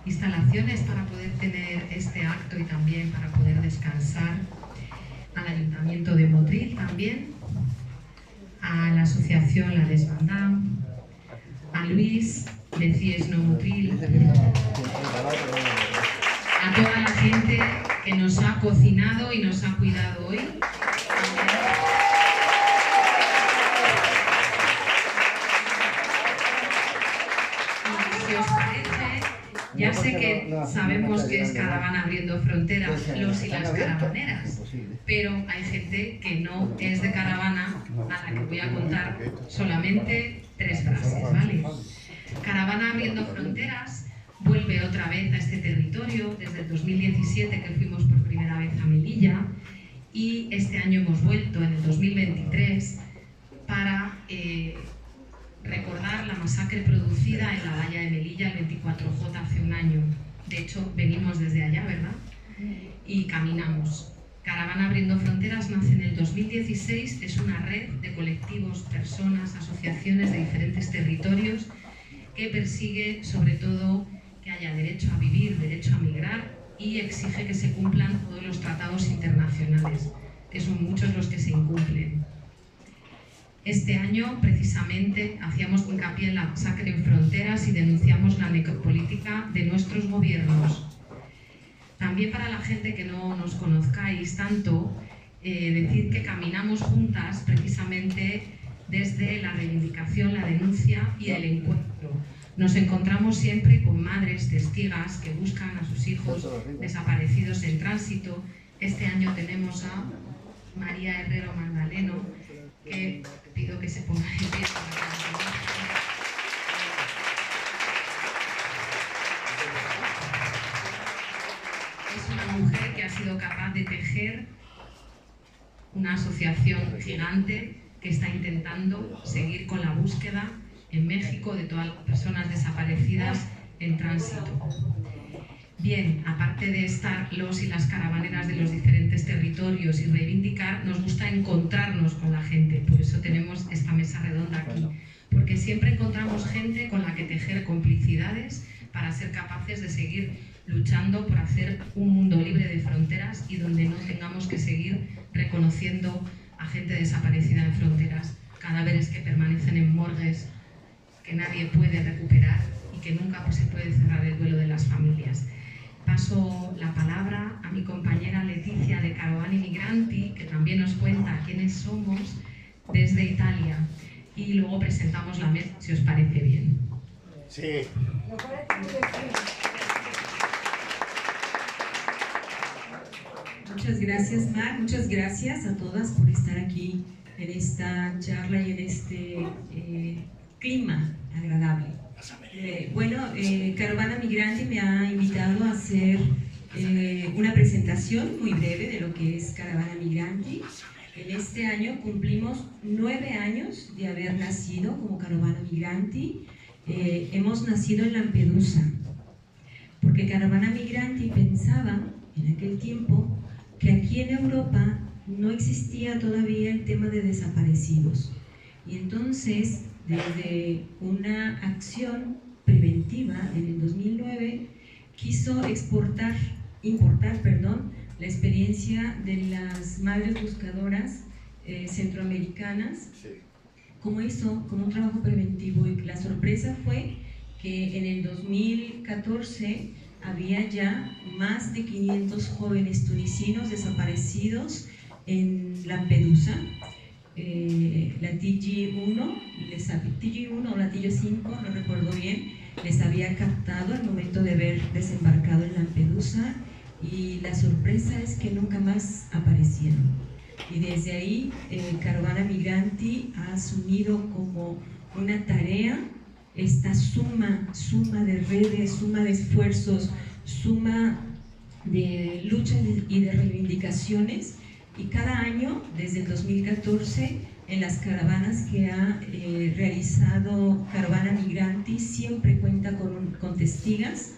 instalaciones para poder tener este acto y también para poder descansar, al Ayuntamiento de Motril también, a la asociación La Desbandada, a Luis de CIES No Motril, a toda la gente que nos ha cocinado y nos ha cuidado hoy. Si os parece, ya sé que sabemos que es Caravana Abriendo Fronteras, los y las caravaneras, pero hay gente que no es de caravana, a la que voy a contar solamente 3 frases, ¿vale? Caravana Abriendo Fronteras vuelve otra vez a este territorio desde el 2017, que fuimos por primera vez a Melilla, y este año hemos vuelto en el 2023 para recordar la masacre producida en la valla de Melilla el 24J hace un año. De hecho, venimos desde allá, ¿verdad? Y caminamos. Caravana Abriendo Fronteras nace en el 2016, es una red de colectivos, personas, asociaciones de diferentes territorios que persigue sobre todo que haya derecho a vivir, derecho a migrar y exige que se cumplan todos los tratados internacionales, que son muchos los que se incumplen. Este año, precisamente, hacíamos hincapié en la masacre en fronteras y denunciamos la necropolítica de nuestros gobiernos. También para la gente que no nos conozcáis tanto, decir que caminamos juntas precisamente desde la reivindicación, la denuncia y el encuentro. Nos encontramos siempre con madres testigas que buscan a sus hijos desaparecidos en tránsito. Este año tenemos a María Herrero Magdaleno, que pido que se ponga de pie para que es una mujer que ha sido capaz de tejer una asociación gigante que está intentando seguir con la búsqueda en México de todas las personas desaparecidas en tránsito. Bien, aparte de estar los y las caravaneras de los diferentes territorios y reivindicar, nos gusta encontrarnos con la gente, por eso tenemos esta mesa redonda aquí, porque siempre encontramos gente con la que tejer complicidades para ser capaces de seguir luchando por hacer un mundo libre de fronteras y donde no tengamos que seguir reconociendo a gente desaparecida en fronteras, cadáveres que permanecen en morgues que nadie puede recuperar y que nunca se puede cerrar el duelo de las familias. Paso la palabra a mi compañera Leticia de Caravana Migranti, que también nos cuenta quiénes somos desde Italia, y luego presentamos la mesa, si os parece bien. Sí. Muchas gracias, Mar. Muchas gracias a todas por estar aquí en esta charla y en este clima agradable. Caravana Migranti me ha invitado a hacer una presentación muy breve de lo que es Caravana Migranti. En este año cumplimos 9 años de haber nacido como Caravana Migranti. Hemos nacido en Lampedusa, porque Caravana Migranti pensaba en aquel tiempo que aquí en Europa no existía todavía el tema de desaparecidos. Y entonces, desde una acción preventiva en el 2009, quiso importar la experiencia de las madres buscadoras centroamericanas, como hizo como un trabajo preventivo. Y la sorpresa fue que en el 2014 había ya más de 500 jóvenes tunisinos desaparecidos en Lampedusa. La TG1 o la TG5, no recuerdo bien, les había captado al momento de haber desembarcado en Lampedusa, y la sorpresa es que nunca más aparecieron. Y desde ahí Caravana Migranti ha asumido como una tarea esta suma de redes, suma de esfuerzos, suma de luchas y de reivindicaciones. Y cada año, desde el 2014, en las caravanas que ha realizado Caravana Migranti, siempre cuenta con testigas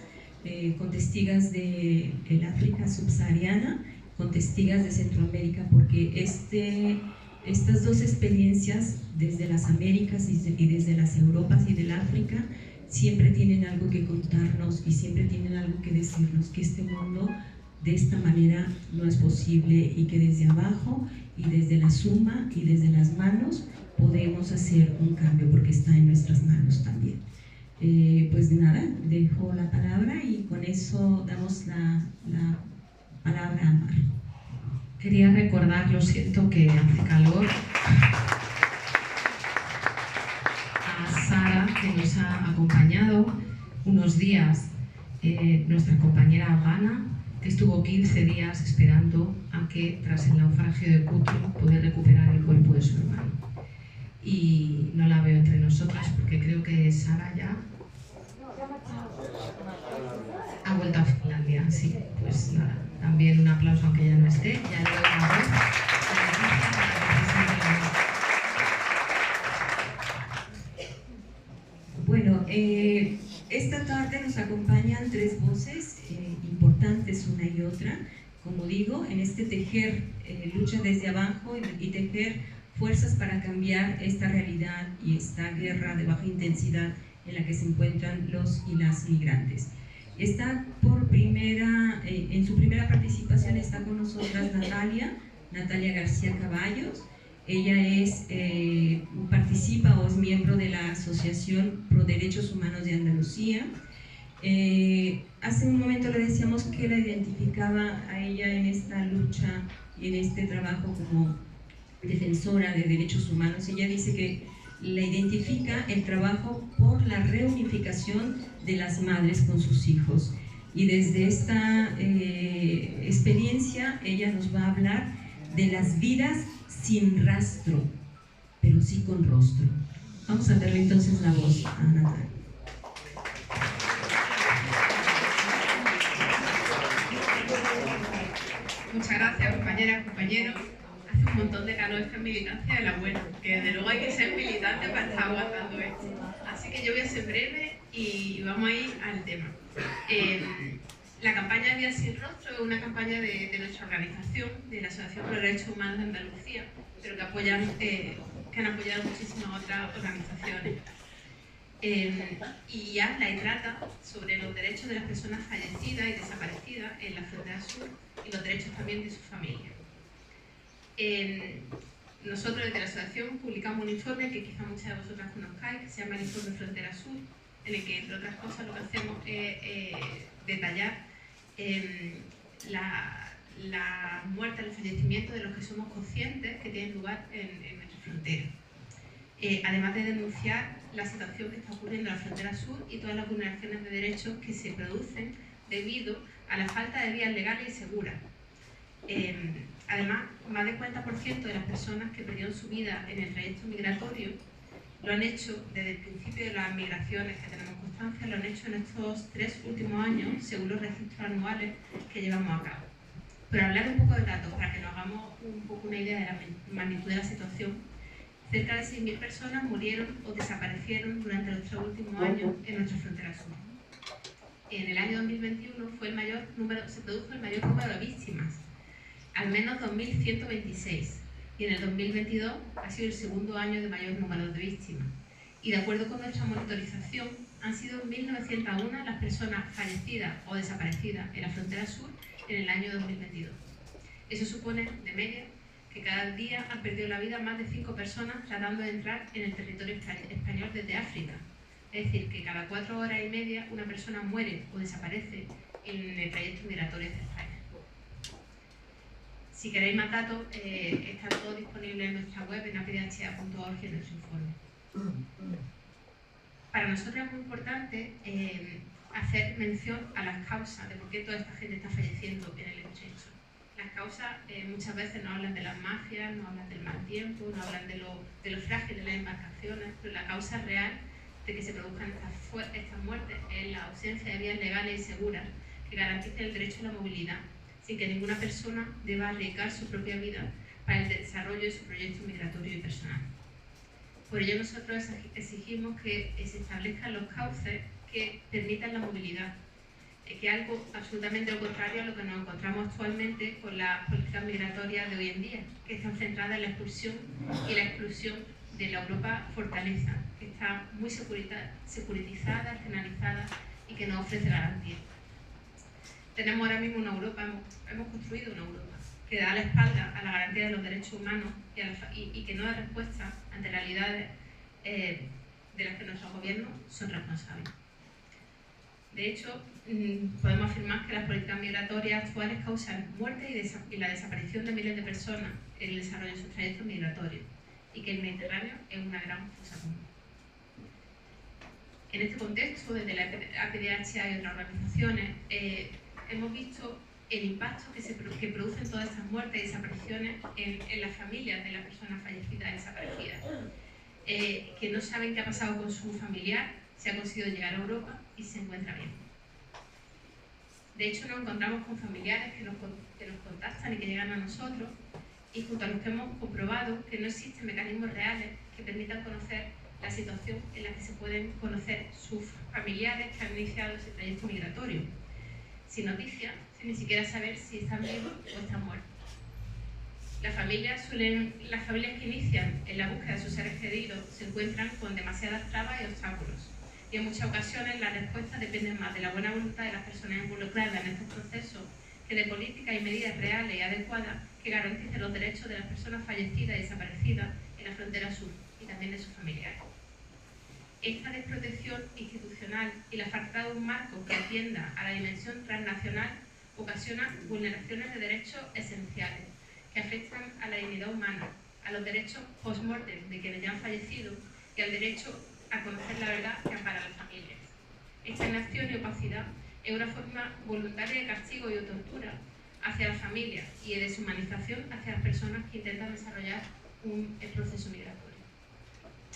del África subsahariana, con testigas de Centroamérica, porque estas dos experiencias, desde las Américas y desde las Europas y del África, siempre tienen algo que contarnos y siempre tienen algo que decirnos, que este mundo de esta manera no es posible y que desde abajo y desde la suma y desde las manos podemos hacer un cambio, porque está en nuestras manos también. Pues nada, dejo la palabra y con eso damos la palabra a Mar. Quería recordar, lo siento que hace calor, a Sara, que nos ha acompañado unos días, nuestra compañera afgana, que estuvo 15 días esperando a que, tras el naufragio de Kutru, poder recuperar el cuerpo de su hermano. Y no la veo entre nosotras porque creo que Sara ya ha vuelto a Finlandia. Sí, pues nada, también un aplauso aunque ya no esté. Ya le doy la voz. Bueno, esta tarde nos acompañan tres voces importantes, una y otra. Como digo, en este tejer lucha desde abajo y tejer fuerzas para cambiar esta realidad y esta guerra de baja intensidad en la que se encuentran los y las migrantes. Está en su primera participación está con nosotras Natalia García Caballos. Ella participa o es miembro de la Asociación Pro Derechos Humanos de Andalucía. Hace un momento le decíamos que la identificaba a ella en esta lucha y en este trabajo como defensora de derechos humanos. Ella dice que la identifica el trabajo por la reunificación de las madres con sus hijos. Y desde esta experiencia ella nos va a hablar de las vidas sin rastro, pero sí con rostro. Vamos a darle entonces la voz a Natalia. Muchas gracias, compañeras, compañeros. Hace un montón de calor, esta militancia de la buena, que desde luego hay que ser militante para estar aguantando esto. Así que yo voy a ser breve y vamos a ir al tema. La campaña Vida sin Rostro es una campaña de nuestra organización, de la Asociación Pro Derechos Humanos de Andalucía, pero que han apoyado muchísimas otras organizaciones. Y habla y trata sobre los derechos de las personas fallecidas y desaparecidas en la frontera sur y los derechos también de su familia. Nosotros desde la asociación publicamos un informe que quizá muchas de vosotras conozcáis, que se llama el Informe Frontera Sur, en el que, entre otras cosas, lo que hacemos es detallar la muerte, el fallecimiento de los que somos conscientes que tienen lugar en nuestra frontera. Además de denunciar la situación que está ocurriendo en la frontera sur y todas las vulneraciones de derechos que se producen debido a la falta de vías legales y seguras. Además, más del 40% de las personas que perdieron su vida en el trayecto migratorio lo han hecho desde el principio de las migraciones que tenemos constancia, lo han hecho en estos 3 últimos años, según los registros anuales que llevamos a cabo. Pero hablar un poco de datos para que nos hagamos un poco una idea de la magnitud de la situación. Cerca de 6.000 personas murieron o desaparecieron durante los 3 últimos años en nuestra frontera sur. En el año 2021 se produjo el mayor número de víctimas, al menos 2.126, y en el 2022 ha sido el segundo año de mayor número de víctimas. Y de acuerdo con nuestra monitorización, han sido 1.901 las personas fallecidas o desaparecidas en la frontera sur en el año 2022. Eso supone, de media, que cada día han perdido la vida más de 5 personas tratando de entrar en el territorio español desde África. Es decir, que cada 4 horas y media una persona muere o desaparece en el trayecto migratorio hacia España. Si queréis más datos, están todos disponibles en nuestra web, en apdha.org, y en nuestro informe. Para nosotros es muy importante hacer mención a las causas de por qué toda esta gente está falleciendo en el estrecho. Las causas muchas veces nos hablan de las mafias, nos hablan del mal tiempo, nos hablan de lo frágil de las embarcaciones, pero la causa real de que se produzcan estas muertes es la ausencia de vías legales y seguras que garanticen el derecho a la movilidad, sin que ninguna persona deba arriesgar su propia vida para el desarrollo de su proyecto migratorio y personal. Por ello nosotros exigimos que se establezcan los cauces que permitan la movilidad, que es algo absolutamente lo contrario a lo que nos encontramos actualmente con las políticas migratorias de hoy en día, que están centradas en la expulsión y la exclusión de la Europa fortaleza, que está muy securitizada, externalizada y que nos ofrece garantía. Tenemos ahora mismo una Europa, hemos construido una Europa que da la espalda a la garantía de los derechos humanos y que no da respuesta ante realidades de las que nuestros gobiernos son responsables. De hecho, podemos afirmar que las políticas migratorias actuales causan muerte y la desaparición de miles de personas en el desarrollo de sus trayectos migratorios y que el Mediterráneo es una gran fosa común. En este contexto, desde la APDHA y otras organizaciones, hemos visto el impacto que producen todas estas muertes y desapariciones en las familias de las personas fallecidas y desaparecidas, que no saben qué ha pasado con su familiar, si ha conseguido llegar a Europa y se encuentra bien. De hecho, nos encontramos con familiares que nos contactan y que llegan a nosotros, y junto a los que hemos comprobado que no existen mecanismos reales que permitan conocer la situación en la que se pueden conocer sus familiares que han iniciado ese trayecto migratorio, sin noticias, sin ni siquiera saber si están vivos o están muertos. Las familias que inician en la búsqueda de sus seres queridos se encuentran con demasiadas trabas y obstáculos, y en muchas ocasiones las respuestas dependen más de la buena voluntad de las personas involucradas en estos procesos que de políticas y medidas reales y adecuadas que garanticen los derechos de las personas fallecidas y desaparecidas en la frontera sur y también de sus familiares. Esta desprotección institucional y la falta de un marco que atienda a la dimensión transnacional ocasiona vulneraciones de derechos esenciales que afectan a la dignidad humana, a los derechos post-mortem de quienes ya han fallecido y al derecho a conocer la verdad que ampara a las familias. Esta inacción y opacidad es una forma voluntaria de castigo y de tortura hacia las familias y de deshumanización hacia las personas que intentan desarrollar un proceso migratorio.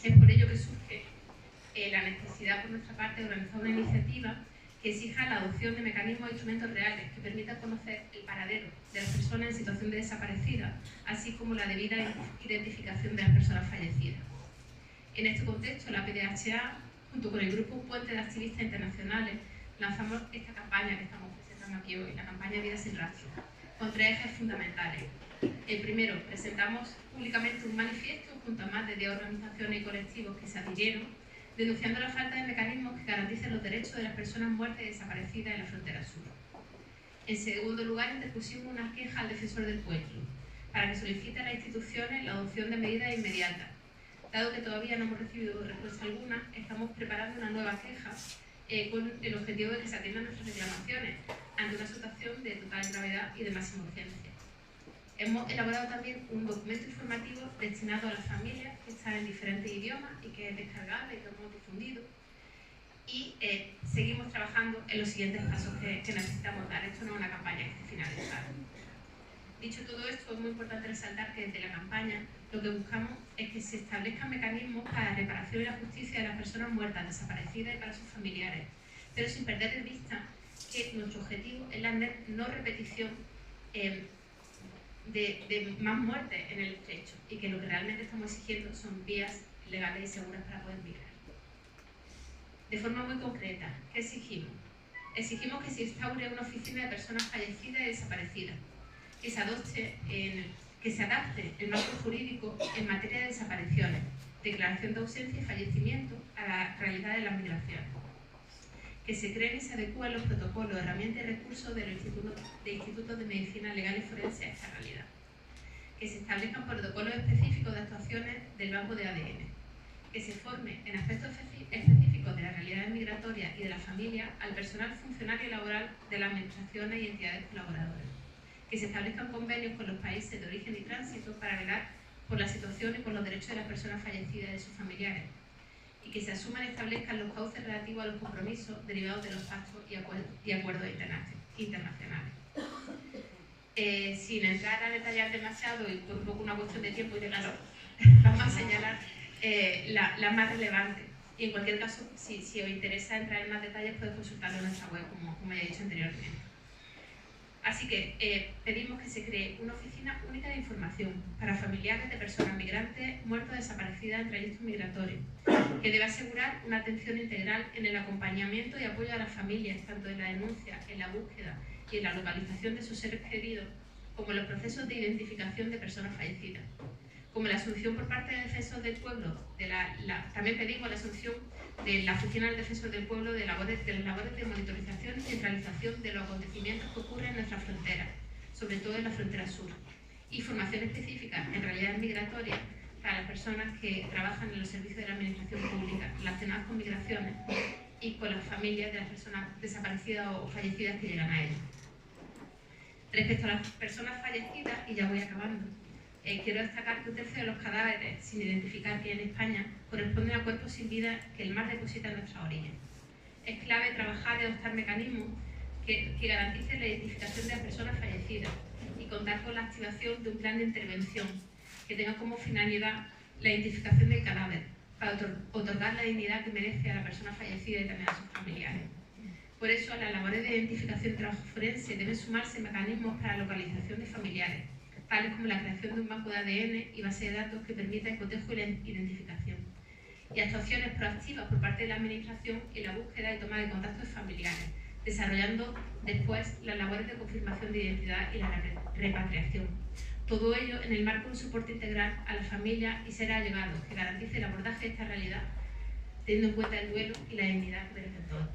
Es por ello que surge la necesidad por nuestra parte de organizar una iniciativa que exija la adopción de mecanismos e instrumentos reales que permitan conocer el paradero de las personas en situación de desaparecida, así como la debida identificación de las personas fallecidas. En este contexto, la APDHA, junto con el grupo Puente de Activistas Internacionales, lanzamos esta campaña que estamos presentando aquí hoy, la campaña Vida sin Rastro, con tres ejes fundamentales. El primero, presentamos públicamente un manifiesto junto a más de 10 organizaciones y colectivos que se adhirieron, denunciando la falta de mecanismos que garanticen los derechos de las personas muertas y desaparecidas en la frontera sur. En segundo lugar, interpusimos una queja al defensor del pueblo, para que solicite a las instituciones la adopción de medidas inmediatas. Dado que todavía no hemos recibido respuesta alguna, estamos preparando una nueva queja con el objetivo de que se atiendan nuestras reclamaciones ante una situación de total gravedad y de máxima urgencia. Hemos elaborado también un documento informativo destinado a las familias que están en diferentes idiomas y que es descargable y que hemos difundido. Y seguimos trabajando en los siguientes pasos que necesitamos dar. Esto no es una campaña que esté finalizada. Dicho todo esto, es muy importante resaltar que desde la campaña lo que buscamos es que se establezcan mecanismos para la reparación y la justicia de las personas muertas, desaparecidas y para sus familiares, pero sin perder de vista que nuestro objetivo es la no repetición de más muertes en el estrecho y que lo que realmente estamos exigiendo son vías legales y seguras para poder migrar. De forma muy concreta, ¿qué exigimos? Exigimos que se instaure una oficina de personas fallecidas y desaparecidas, que se adapte el marco jurídico en materia de desapariciones, declaración de ausencia y fallecimiento a la realidad de las migraciones, que se creen y se adecúen los protocolos, herramientas y recursos de los institutos de medicina legal y forense a esta realidad, que se establezcan protocolos específicos de actuaciones del banco de ADN, que se forme en aspectos específicos de las realidades migratorias y de la familia al personal funcionario y laboral de las administraciones y entidades colaboradoras, que se establezcan convenios con los países de origen y tránsito para velar por la situación y por los derechos de las personas fallecidas y de sus familiares, y que se asuman y establezcan los cauces relativos a los compromisos derivados de los pactos y acuerdos internacionales. Sin entrar a detallar demasiado y por un poco una cuestión de tiempo y de calor, vamos a señalar las más relevantes. Y en cualquier caso, si os interesa entrar en más detalles, podéis consultarlo en nuestra web, como ya he dicho anteriormente. Así que pedimos que se cree una oficina única de información para familiares de personas migrantes muertas o desaparecidas en trayectos migratorios, que debe asegurar una atención integral en el acompañamiento y apoyo a las familias, tanto en la denuncia, en la búsqueda y en la localización de sus seres queridos, como en los procesos de identificación de personas fallecidas, como la asunción por parte de defensores del pueblo, también pedimos la asunción de la Oficina del Defensor del Pueblo de las labores de monitorización y centralización de los acontecimientos que ocurren en nuestra frontera, sobre todo en la frontera sur, y formación específica en realidad migratoria para las personas que trabajan en los servicios de la administración pública relacionadas con migraciones y con las familias de las personas desaparecidas o fallecidas que llegan a ellas. Respecto a las personas fallecidas, y ya voy acabando, quiero destacar que un tercio de los cadáveres sin identificar que en España corresponden a cuerpos sin vida que el mar deposita en nuestra orilla. Es clave trabajar y adoptar mecanismos que garanticen la identificación de las personas fallecidas y contar con la activación de un plan de intervención que tenga como finalidad la identificación del cadáver para otorgar la dignidad que merece a la persona fallecida y también a sus familiares. Por eso, a las labores de identificación y trabajo forense deben sumarse mecanismos para la localización de familiares, tales como la creación de un banco de ADN y base de datos que permita el cotejo y la identificación, y actuaciones proactivas por parte de la Administración en la búsqueda y toma de contactos familiares, desarrollando después las labores de confirmación de identidad y la repatriación. Todo ello en el marco de un soporte integral a la familia y seres allegados que garantice el abordaje de esta realidad, teniendo en cuenta el duelo y la dignidad que merecen todos.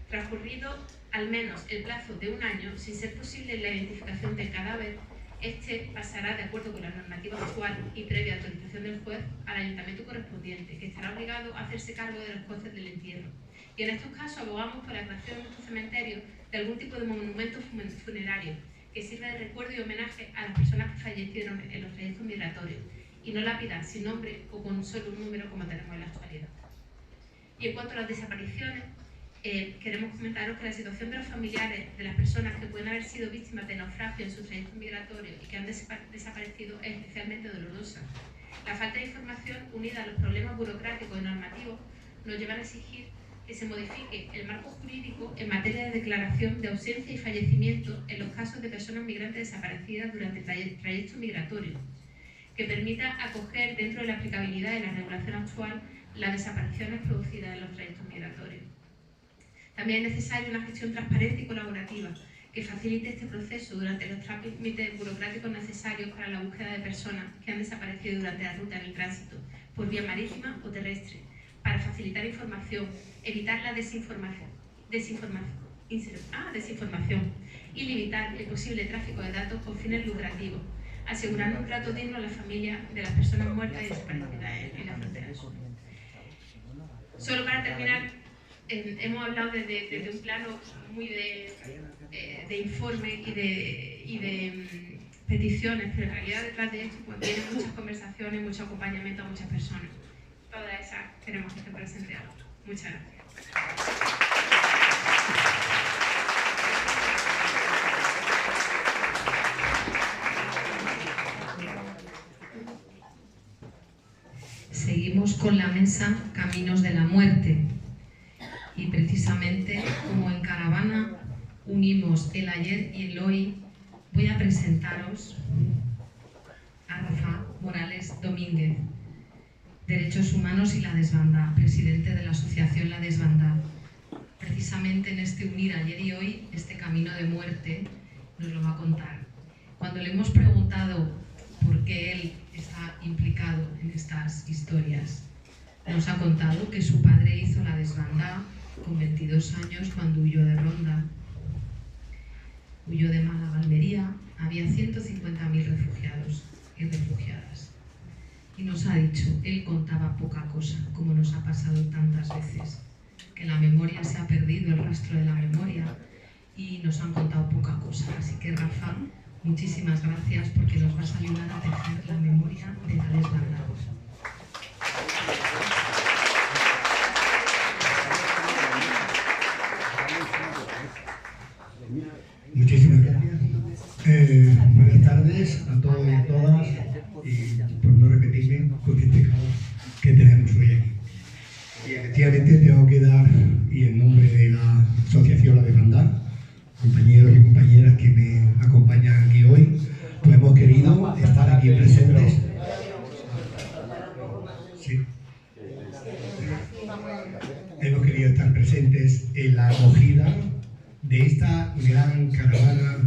Transcurrido al menos el plazo de un año, sin ser posible la identificación del cadáver, este pasará, de acuerdo con la normativa actual y previa autorización del juez, al ayuntamiento correspondiente, que estará obligado a hacerse cargo de los costes del entierro. Y en estos casos abogamos por la creación en nuestro cementerio de algún tipo de monumento funerario que sirva de recuerdo y homenaje a las personas que fallecieron en los trayectos migratorios, y no lápidas sin nombre o con solo un número como tenemos en la actualidad. Y en cuanto a las desapariciones, queremos comentaros que la situación de los familiares de las personas que pueden haber sido víctimas de naufragio en sus trayectos migratorios y que han desaparecido es especialmente dolorosa. La falta de información, unida a los problemas burocráticos y normativos, nos llevan a exigir que se modifique el marco jurídico en materia de declaración de ausencia y fallecimiento en los casos de personas migrantes desaparecidas durante el trayecto migratorio, que permita acoger dentro de la aplicabilidad de la regulación actual las desapariciones producidas en los trayectos migratorios. También es necesaria una gestión transparente y colaborativa que facilite este proceso durante los trámites burocráticos necesarios para la búsqueda de personas que han desaparecido durante la ruta en el tránsito, por vía marítima o terrestre, para facilitar información, evitar la desinformación y limitar el posible tráfico de datos con fines lucrativos, asegurando un trato digno a la familia de las personas muertas y desaparecidas en la frontera. Solo para terminar, hemos hablado desde un plano muy de informe y de peticiones, pero en realidad detrás de esto pues, vienen muchas conversaciones, mucho acompañamiento a muchas personas. Todas esas queremos que estén presentes ahora. Muchas gracias. Seguimos con la mesa Caminos de la Muerte. Y precisamente como en Caravana unimos el ayer y el hoy, voy a presentaros a Rafa Morales Domínguez, Derechos Humanos y la Desbandada, presidente de la asociación La Desbandada. Precisamente en este unir ayer y hoy, este camino de muerte, nos lo va a contar. Cuando le hemos preguntado por qué él está implicado en estas historias, nos ha contado que su padre hizo la desbandada con 22 años cuando huyó de Ronda, huyó de Málaga a Almería, había 150.000 refugiados y refugiadas. Y nos ha dicho, él contaba poca cosa, como nos ha pasado tantas veces, que la memoria se ha perdido, el rastro de la memoria, y nos han contado poca cosa. Así que Rafa, muchísimas gracias porque nos vas a ayudar a tejer la memoria de la desbandada. Muchísimas gracias. Buenas tardes a todos y a todas, y por no repetirme con este calor que tenemos hoy aquí. Y efectivamente tengo que dar, y en nombre de la Asociación La Desbandada, compañeros y compañeras que me acompañan aquí hoy, pues hemos querido estar aquí presentes. Sí. Hemos querido estar presentes en la acogida de esta gran caravana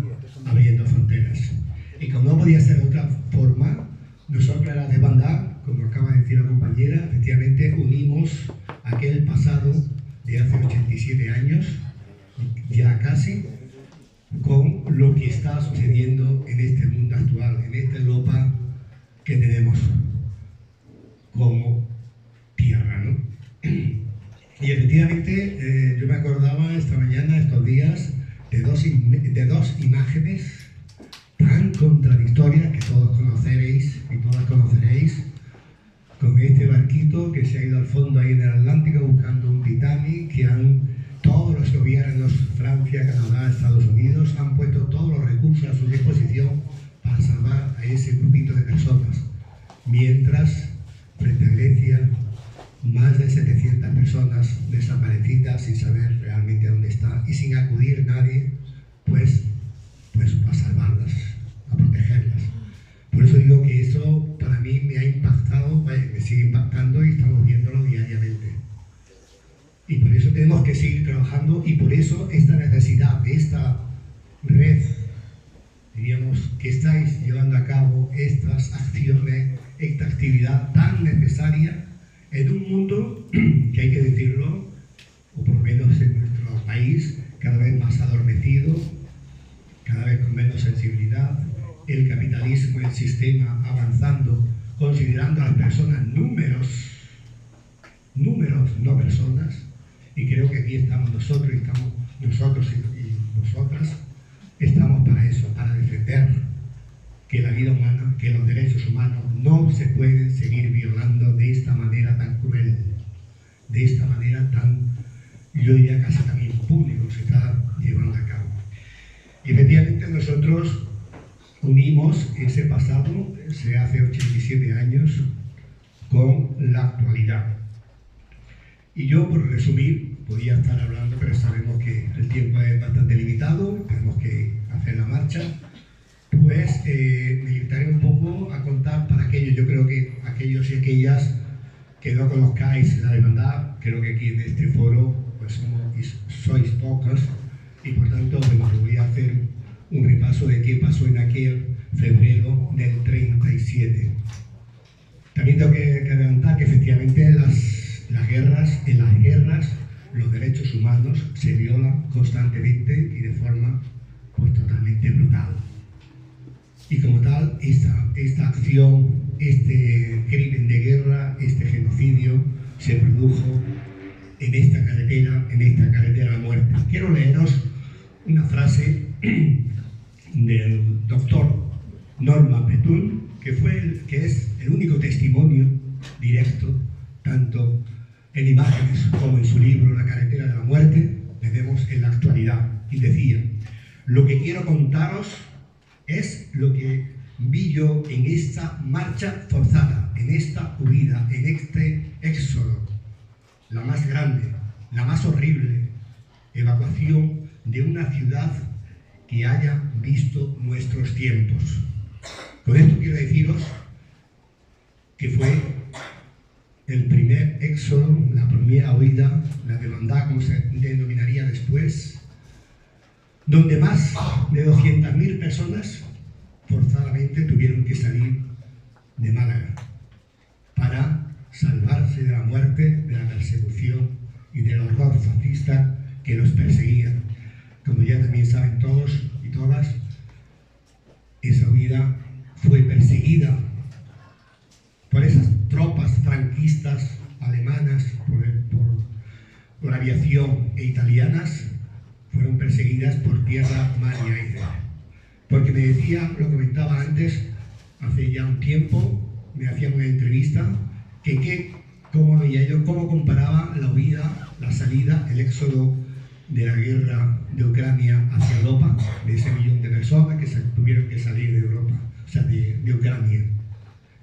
abriendo fronteras. Y como no podía ser de otra forma, Nosotros, la Hermandad, como acaba de decir la compañera, efectivamente unimos aquel pasado de hace 87 años, ya casi, con lo que está sucediendo en este mundo actual, en esta Europa que tenemos como tierra, ¿no? Y efectivamente, yo me acordaba esta mañana, estos días, de dos imágenes tan contradictorias que todos conoceréis y todas conoceréis, con este barquito que se ha ido al fondo ahí en el Atlántico buscando un Titanic, que todos los gobiernos, Francia, Canadá, Estados Unidos, han puesto todos los recursos a su disposición para salvar a ese grupito de personas. Mientras, frente a Grecia, más de 700 personas desaparecidas sin saber realmente dónde está y sin acudir nadie, pues a salvarlas, a protegerlas. Por eso digo que eso para mí me ha impactado, me sigue impactando y estamos viéndolo diariamente. Y por eso tenemos que seguir trabajando y por eso esta necesidad de esta red, diríamos, que estáis llevando a cabo estas acciones, esta actividad tan necesaria en un mundo que hay que decirlo, o por lo menos en nuestro país, cada vez más adormecido, cada vez con menos sensibilidad, el capitalismo, el sistema avanzando, considerando a las personas números, no personas, y creo que aquí estamos nosotros y nosotras, estamos para eso, para defender que la vida humana, que los derechos humanos no se pueden seguir violando de esta manera tan cruel, de esta manera tan, yo diría casi también impune, como se está llevando a cabo. Y efectivamente nosotros unimos ese pasado, se hace 87 años, con la actualidad. Y yo, por resumir, podía estar hablando, pero sabemos que el tiempo es bastante limitado, tenemos que hacer la marcha. Pues me limitaré un poco a contar para aquellos, yo creo que aquellos y aquellas que no conozcáis la hermandad, creo que aquí en este foro pues sois pocos y por tanto bueno, voy a hacer un repaso de qué pasó en aquel febrero del 37. También tengo que adelantar que efectivamente en las guerras los derechos humanos se violan constantemente y de forma pues totalmente brutal. Y como tal, esta acción, este crimen de guerra, este genocidio, se produjo en esta carretera de la muerte. Quiero leeros una frase del doctor Norman Bethune, que es el único testimonio directo, tanto en imágenes como en su libro La carretera de la muerte, tenemos en la actualidad. Y decía: lo que quiero contaros es lo que vi yo en esta marcha forzada, en esta huida, en este éxodo, la más grande, la más horrible evacuación de una ciudad que haya visto nuestros tiempos. Con esto quiero deciros que fue el primer éxodo, la primera huida, la hermandad, como se denominaría después, donde más de 200.000 personas forzadamente tuvieron que salir de Málaga para salvarse de la muerte, de la persecución y del horror fascista que los perseguía. Como ya también saben todos y todas, esa huida fue perseguida por esas tropas franquistas alemanas, por aviación e italianas, fueron perseguidas por tierra, mar y aire. Porque me decía, lo comentaba antes, hace ya un tiempo, me hacían una entrevista, cómo veía yo, cómo comparaba la huida, la salida, el éxodo de la guerra de Ucrania hacia Europa, de ese millón de personas que tuvieron que salir de Europa, o sea, de Ucrania.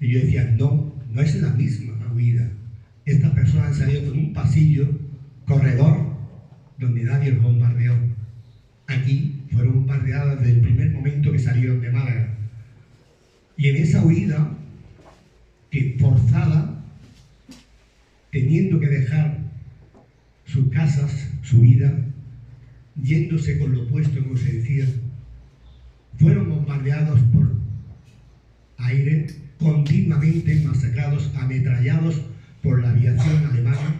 Y yo decía, no es la misma huida. Estas personas han salido por un pasillo, corredor, donde nadie los bombardeó. Aquí fueron bombardeadas desde el primer momento que salieron de Málaga. Y en esa huida, que forzada, teniendo que dejar sus casas, su vida, yéndose con lo opuesto, como se decía, fueron bombardeados por aire, continuamente masacrados, ametrallados por la aviación alemana,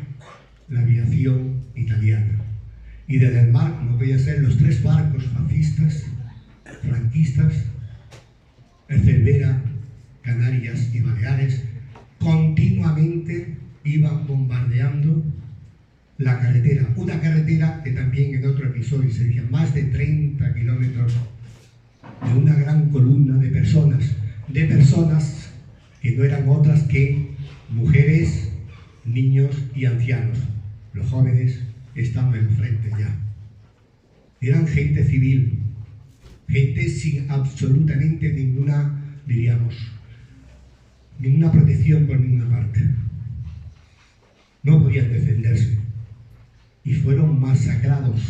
la aviación italiana. Y desde el mar, como podía ser, los 3 barcos fascistas, franquistas, el Cervera, Canarias y Baleares, continuamente iban bombardeando la carretera. Una carretera que también en otro episodio se decía más de 30 kilómetros de una gran columna de personas que no eran otras que mujeres, niños y ancianos. Los jóvenes estaban en el frente ya. Eran gente civil, gente sin absolutamente ninguna, diríamos, ninguna protección por ninguna parte. No podían defenderse y fueron masacrados,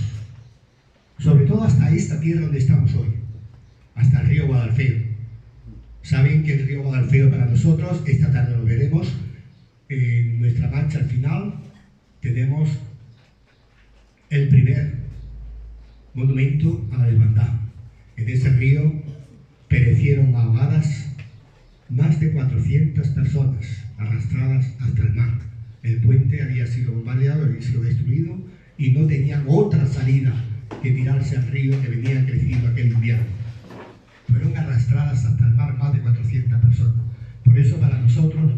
sobre todo hasta esta tierra donde estamos hoy, hasta el río Guadalfeo. Saben que el río Guadalfeo para nosotros, esta tarde lo veremos, en nuestra marcha al final tenemos el primer monumento a la hermandad. En ese río perecieron ahogadas más de 400 personas arrastradas hasta el mar. El puente había sido bombardeado, había sido destruido y no tenían otra salida que tirarse al río que venía creciendo aquel invierno. Fueron arrastradas hasta el mar más de 400 personas. Por eso para nosotros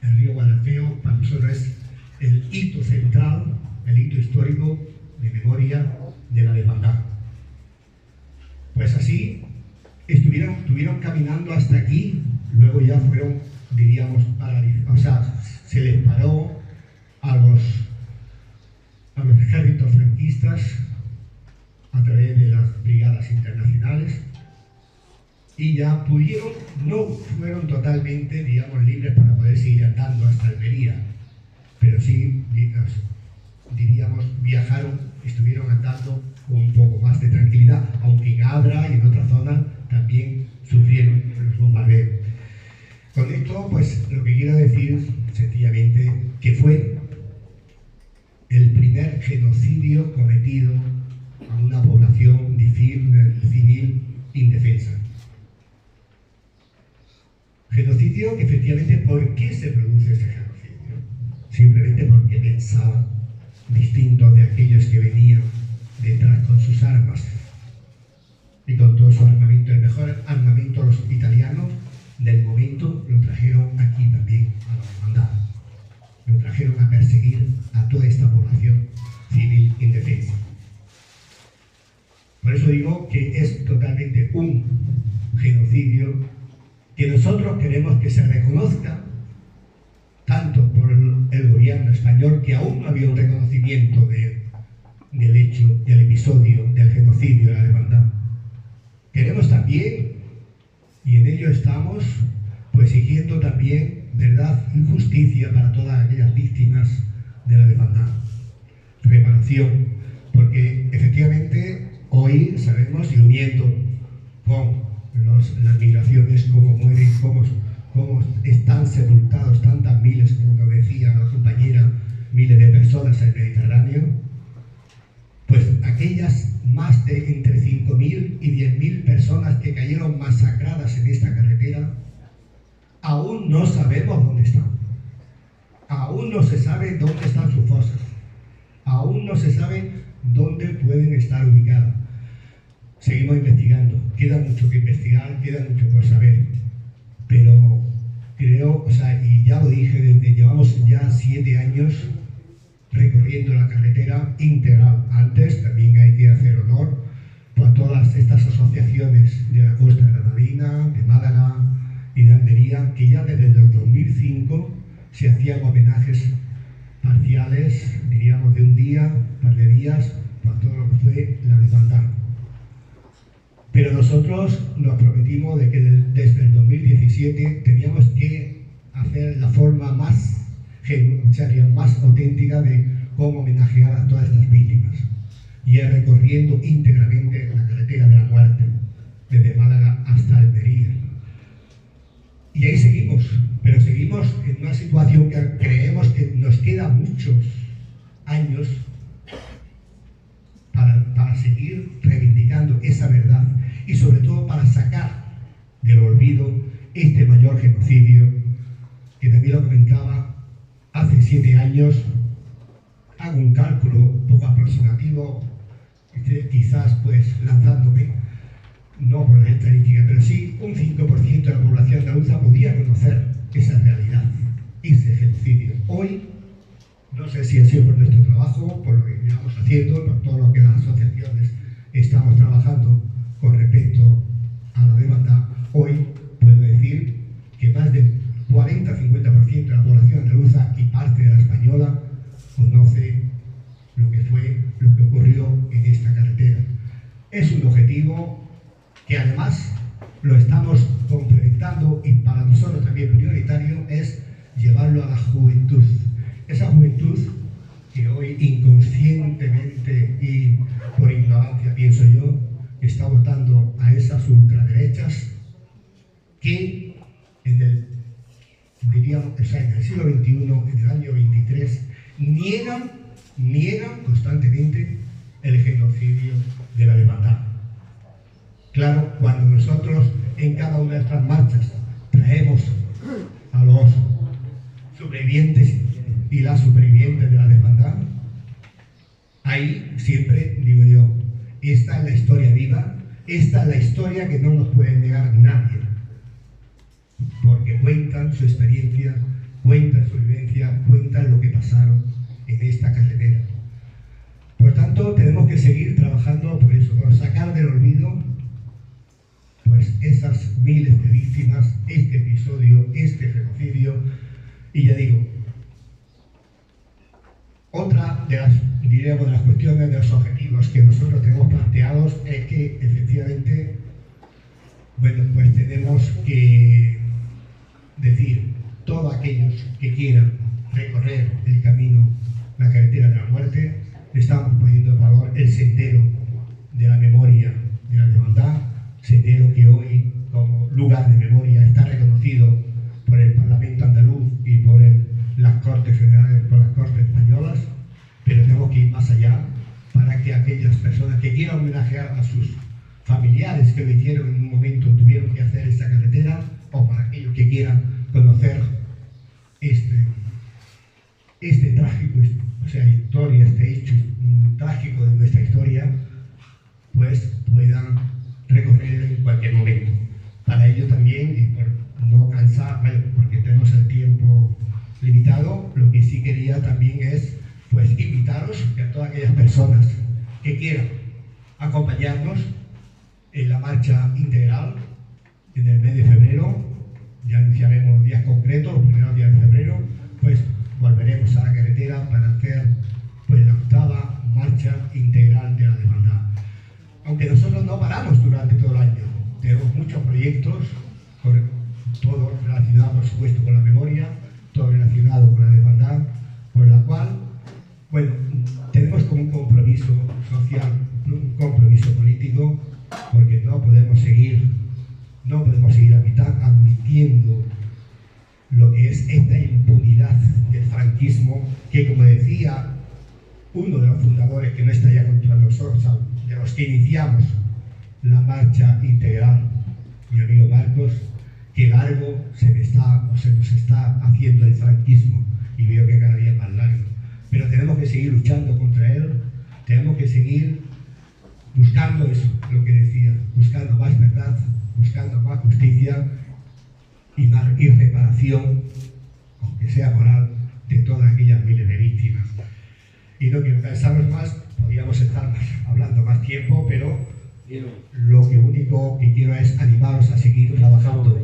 el río Guadalfeo para nosotros es el hito central, el hito histórico de memoria de la hermandad. Pues así estuvieron caminando hasta aquí, luego ya fueron, diríamos, paralizados, o sea, se les paró a los ejércitos franquistas a través de las brigadas internacionales y ya pudieron, no fueron totalmente, digamos, libres para poder seguir andando hasta Almería, pero sí, diríamos, viajaron, estuvieron andando con un poco más de tranquilidad, aunque en Adra y en otras zonas también sufrieron los bombardeos. Con esto, pues, lo que quiero decir, sencillamente, que fue el primer genocidio cometido a una población civil indefensa. Genocidio que efectivamente, ¿por qué se produce ese genocidio? Simplemente porque pensaban distintos de aquellos que venían detrás con sus armas y con todo su armamento. El mejor armamento los italianos del momento lo trajeron aquí también a la hermandad. Lo trajeron a perseguir a toda esta población civil indefensa. Por eso digo que es totalmente un genocidio que nosotros queremos que se reconozca tanto por el gobierno español, que aún no había un reconocimiento del hecho, del episodio, del genocidio de la hermandad. Queremos también, y en ello estamos, pues exigiendo también verdad y justicia para todas aquellas víctimas de la hermandad. Reparación, porque efectivamente hoy sabemos, y uniendo con las migraciones, cómo mueren, cómo están sepultados tantas miles, como nos decía la compañera, miles de personas en el Mediterráneo, pues aquellas más de entre 5.000 y 10.000 personas que cayeron masacradas en esta carretera, aún no sabemos dónde están. Aún no se sabe dónde están sus fosas. Aún no se sabe dónde pueden estar ubicadas. Seguimos investigando. Queda mucho que investigar, queda mucho por saber. Pero creo, o sea, y ya lo dije, llevamos ya 7 años recorriendo la carretera integral. Antes también hay que hacer honor pues, a todas estas asociaciones de la costa granadina, de Málaga y de Almería, que ya desde el 2005 se hacían homenajes parciales, diríamos de un día, un par de días, para todo lo que fue la hermandad. Pero nosotros nos prometimos de que desde el 2017 teníamos que hacer la forma más auténtica de cómo homenajear a todas estas víctimas. Y es recorriendo íntegramente la carretera de la muerte, desde Málaga hasta Almería. Y ahí seguimos, pero seguimos en una situación que creemos que nos queda muchos años para seguir reivindicando esa verdad y sobre todo para sacar del olvido este mayor genocidio, que también lo comentaba hace 7 años. Hago un cálculo poco aproximativo, quizás pues lanzándome, no por las estadísticas, pero sí un 5% de la población andaluza podía conocer esa realidad, ese genocidio. Hoy, no sé si ha sido por nuestro trabajo, por lo que llevamos haciendo, por todo lo que las asociaciones estamos trabajando con respecto a la demanda, hoy puedo decir que más del 40-50% de la población andaluza y parte de la española conoce lo que ocurrió en esta carretera. Es un objetivo que además lo estamos complementando y para nosotros también prioritario es llevarlo a la juventud. Esa juventud que hoy inconscientemente y por ignorancia, pienso yo, está votando a esas ultraderechas que en el siglo XXI, en el año 23, niegan constantemente el genocidio de la hermandad. Claro, cuando nosotros en cada una de estas marchas traemos a los supervivientes y las supervivientes de la hermandad, ahí siempre digo yo, esta es la historia viva, esta es la historia que no nos puede negar nadie, porque cuentan su experiencia, cuentan su vivencia, cuentan lo que pasaron en esta carretera. Por tanto, tenemos que seguir trabajando por eso, por sacar del olvido pues esas miles de víctimas, este episodio, este genocidio. Y ya digo, otra de las cuestiones, de los objetivos que nosotros tenemos planteados es que efectivamente, bueno, pues tenemos que decir, todos aquellos que quieran recorrer el camino, la carretera de la muerte, estamos poniendo en valor el sendero de la memoria de la hermandad, sendero que hoy como lugar de memoria está reconocido por el Parlamento andaluz y por las Cortes Generales, por las Cortes españolas, pero tenemos que ir más allá para que aquellas personas que quieran homenajear a sus familiares que lo hicieron en un momento, tuvieron que hacer esta carretera, o para aquellos que quieran conocer este trágico, historia, este hecho trágico de nuestra historia, pues puedan recorrer en cualquier momento. Para ello también, y por no cansar, porque tenemos el tiempo limitado, lo que sí quería también es pues invitaros a todas aquellas personas que quieran acompañarnos en la marcha integral en el mes de febrero. Ya anunciaremos los días concretos, los primeros días de febrero, pues volveremos a la carretera para hacer pues la 8ª marcha integral de la hermandad. Aunque nosotros no paramos durante todo el año, tenemos muchos proyectos, todo relacionado por supuesto con la memoria, todo relacionado con la hermandad, por la cual, bueno, tenemos como un compromiso social, un compromiso político, porque no podemos seguir admitiendo lo que es esta impunidad del franquismo, que como decía uno de los fundadores que no está ya contra nosotros, de los que iniciamos la marcha integral, mi amigo Marcos, que largo se nos está haciendo el franquismo, y veo que cada día es más largo. Pero tenemos que seguir luchando contra él, tenemos que seguir buscando eso, lo que decía, buscando más verdad, buscando más justicia y reparación, aunque sea moral, de todas aquellas miles de víctimas. Y no quiero cansarnos más, podríamos estar hablando más tiempo, pero lo único que quiero es animaros a seguir trabajando.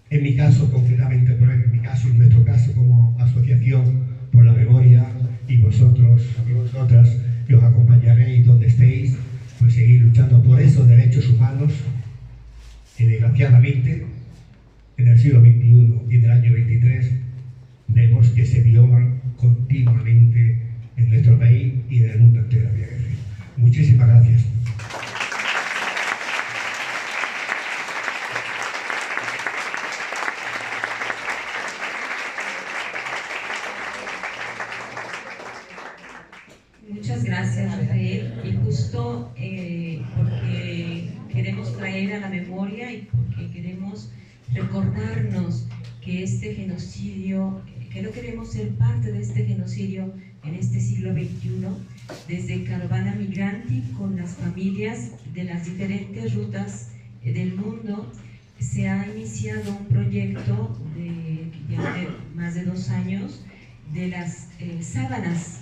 En mi caso, concretamente, en mi caso y en nuestro caso como asociación por la memoria, y vosotros y vosotras que os acompañaréis donde estéis, pues seguir luchando por esos derechos humanos que desgraciadamente en el siglo XXI y en el año 23 vemos que se violan continuamente en nuestro país y en el mundo entero, habría que decir. Muchísimas gracias. Muchas gracias, Rafael. Y justo porque queremos traer a la memoria y porque queremos recordarnos que este genocidio, que no queremos ser parte de este genocidio en este siglo XXI, desde Caravana Migranti, con las familias de las diferentes rutas del mundo, se ha iniciado un proyecto de más de 2 años de las sábanas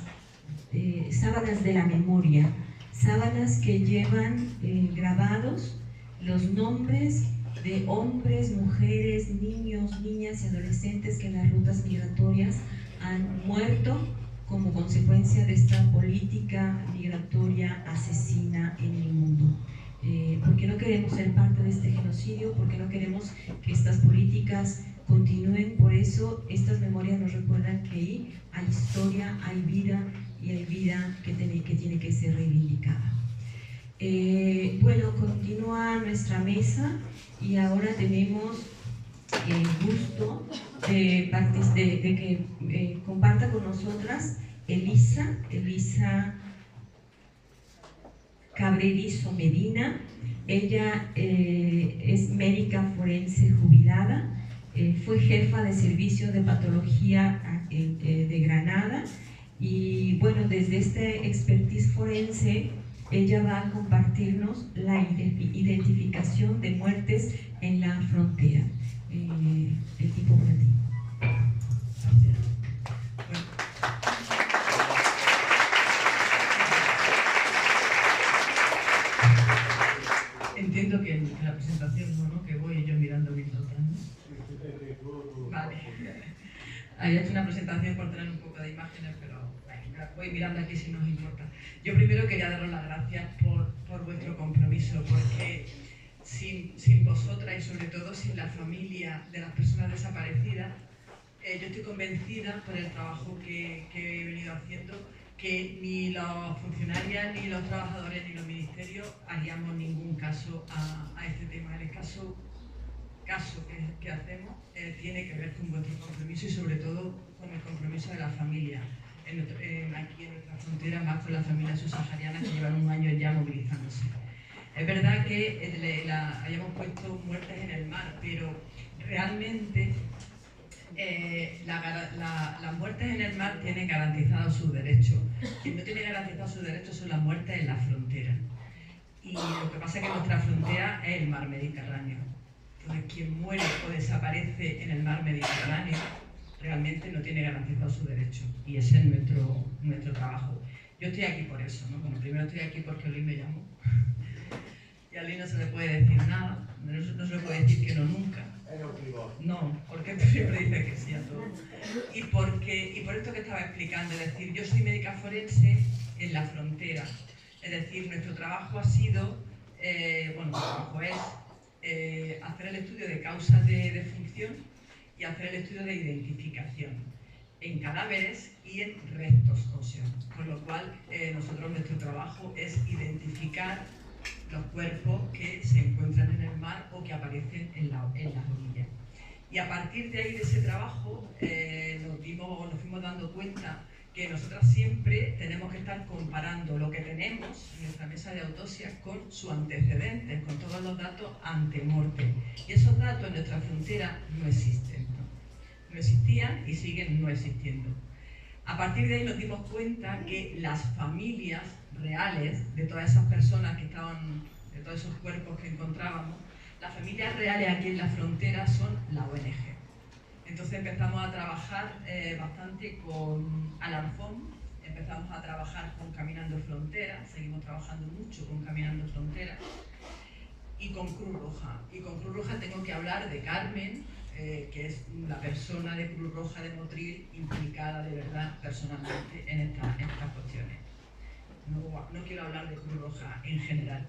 de la memoria, sábanas que llevan grabados los nombres de hombres, mujeres, niños, niñas y adolescentes que en las rutas migratorias han muerto como consecuencia de esta política migratoria asesina en el mundo. Porque no queremos ser parte de este genocidio, porque no queremos que estas políticas continúen. Por eso estas memorias nos recuerdan que ahí hay historia, hay vida, y hay vida que tiene que ser reivindicada. Bueno, continúa nuestra mesa y ahora tenemos el gusto de que comparta con nosotras Elisa Cabrerizo Medina. Ella es médica forense jubilada, fue jefa de servicio de patología de Granada y bueno, desde este expertise forense ella va a compartirnos la identificación de muertes en la frontera. El tiempo para ti. Entiendo que en la presentación no, que voy yo mirando mis notas, ¿no? Vale. Había hecho una presentación por tener un poco de imágenes, pero voy mirando aquí si nos importa. Yo primero quería daros las gracias por vuestro compromiso, porque sin vosotras y sobre todo sin la familia de las personas desaparecidas, yo estoy convencida por el trabajo que he venido haciendo que ni los funcionarios, ni los trabajadores, ni los ministerios haríamos ningún caso a este tema. El caso que hacemos tiene que ver con vuestro compromiso y sobre todo con el compromiso de la familia aquí en nuestra frontera, más con las familias subsaharianas que llevan 1 año ya movilizándose. Es verdad que hayamos puesto muertes en el mar, pero realmente las muertes en el mar tienen garantizados sus derechos. Quien no tiene garantizados sus derechos son las muertes en la frontera. Y lo que pasa es que nuestra frontera es el mar Mediterráneo. Entonces, quien muere o desaparece en el mar Mediterráneo realmente no tiene garantizados sus derechos. Y ese es nuestro trabajo. Yo estoy aquí por eso, ¿no? Bueno, primero estoy aquí porque Luis me llamó. Y a Luis no se le puede decir nada, no se le puede decir que no nunca. No, porque tú siempre dices que sí a todo. Y por esto que estaba explicando, es decir, yo soy médica forense en la frontera. Es decir, nuestro trabajo ha sido, nuestro trabajo es hacer el estudio de causas de defunción y hacer el estudio de identificación en cadáveres y en restos óseos. Con lo cual, nuestro trabajo es identificar los cuerpos que se encuentran en el mar o que aparecen en las orillas. Y a partir de ahí, de ese trabajo, nos fuimos dando cuenta que nosotras siempre tenemos que estar comparando lo que tenemos en nuestra mesa de autopsia con sus antecedentes, con todos los datos ante muerte. Y esos datos en nuestra frontera no existen, ¿no? No existían y siguen no existiendo. A partir de ahí nos dimos cuenta que las familias reales de todas esas personas que estaban, de todos esos cuerpos que encontrábamos, las familias reales aquí en la frontera son la ONG. Entonces empezamos a trabajar bastante con Alarfón, empezamos a trabajar con Caminando Fronteras, seguimos trabajando mucho con Caminando Fronteras y con Cruz Roja. Y con Cruz Roja tengo que hablar de Carmen, que es la persona de Cruz Roja de Motril implicada de verdad personalmente en estas cuestiones. No quiero hablar de Cruz Roja en general.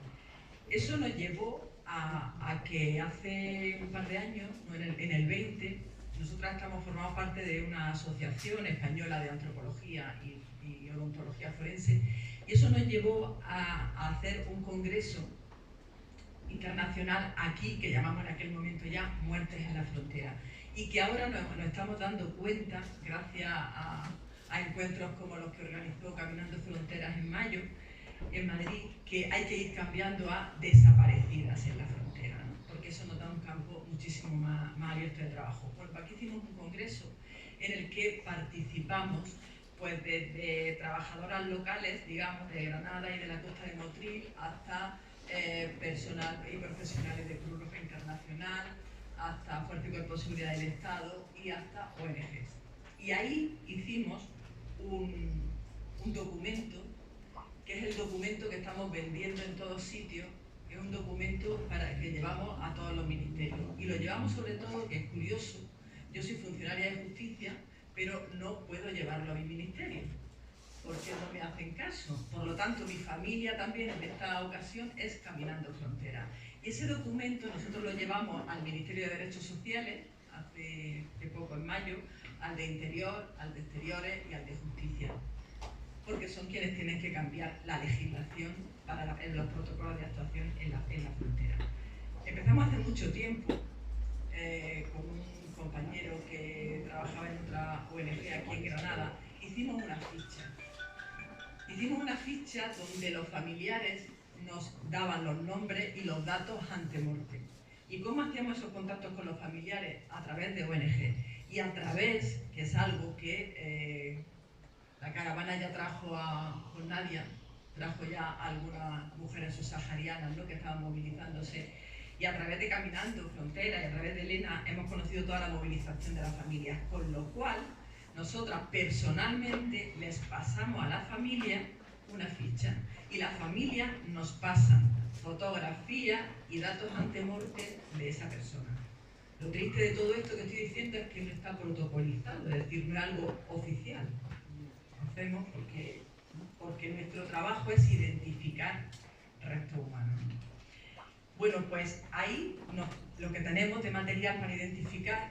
Eso nos llevó a que hace un par de años, en el 20, nosotras formamos parte de una asociación española de antropología y odontología forense, y eso nos llevó a hacer un congreso internacional aquí, que llamamos en aquel momento ya Muertes en la Frontera, y que ahora nos estamos dando cuenta, gracias a encuentros como los que organizó Caminando Fronteras en mayo, en Madrid, que hay que ir cambiando a desaparecidas en la frontera, ¿no? Porque porque eso nos da un campo muchísimo más abierto de trabajo. Bueno, aquí hicimos un congreso en el que participamos pues desde trabajadoras locales, digamos, de Granada y de la costa de Motril, hasta personal y profesionales de Cruz Roja Internacional, hasta Fuerza y Cuerpo de Seguridad del Estado y hasta ONGs. Y ahí hicimos un documento, que es el documento que estamos vendiendo en todos sitios, que es un documento que llevamos a todos los ministerios. Y lo llevamos sobre todo, que es curioso, yo soy funcionaria de justicia, pero no puedo llevarlo a mi ministerio, porque no me hacen caso. Por lo tanto, mi familia también en esta ocasión es Caminando Frontera. Y ese documento nosotros lo llevamos al Ministerio de Derechos Sociales, hace poco, en mayo, al de Interior, al de Exteriores y al de Justicia, porque son quienes tienen que cambiar la legislación en los protocolos de actuación en la frontera. Empezamos hace mucho tiempo con un compañero que trabajaba en otra ONG aquí en Granada. Hicimos una ficha donde los familiares nos daban los nombres y los datos ante mortem. ¿Y cómo hacíamos esos contactos con los familiares? A través de ONG. Y a través, que es algo que la caravana ya trajo con Nadia, trajo ya a algunas mujeres subsaharianas, ¿no?, que estaban movilizándose, y a través de Caminando Frontera y a través de Elena hemos conocido toda la movilización de las familias, con lo cual nosotras personalmente les pasamos a la familia una ficha y la familia nos pasan fotografía y datos ante morte de esa persona. Lo triste de todo esto que estoy diciendo es que no está protocolizado, es decir, no es algo oficial. Lo hacemos porque nuestro trabajo es identificar restos humanos. Bueno, pues ahí lo que tenemos de material para identificar,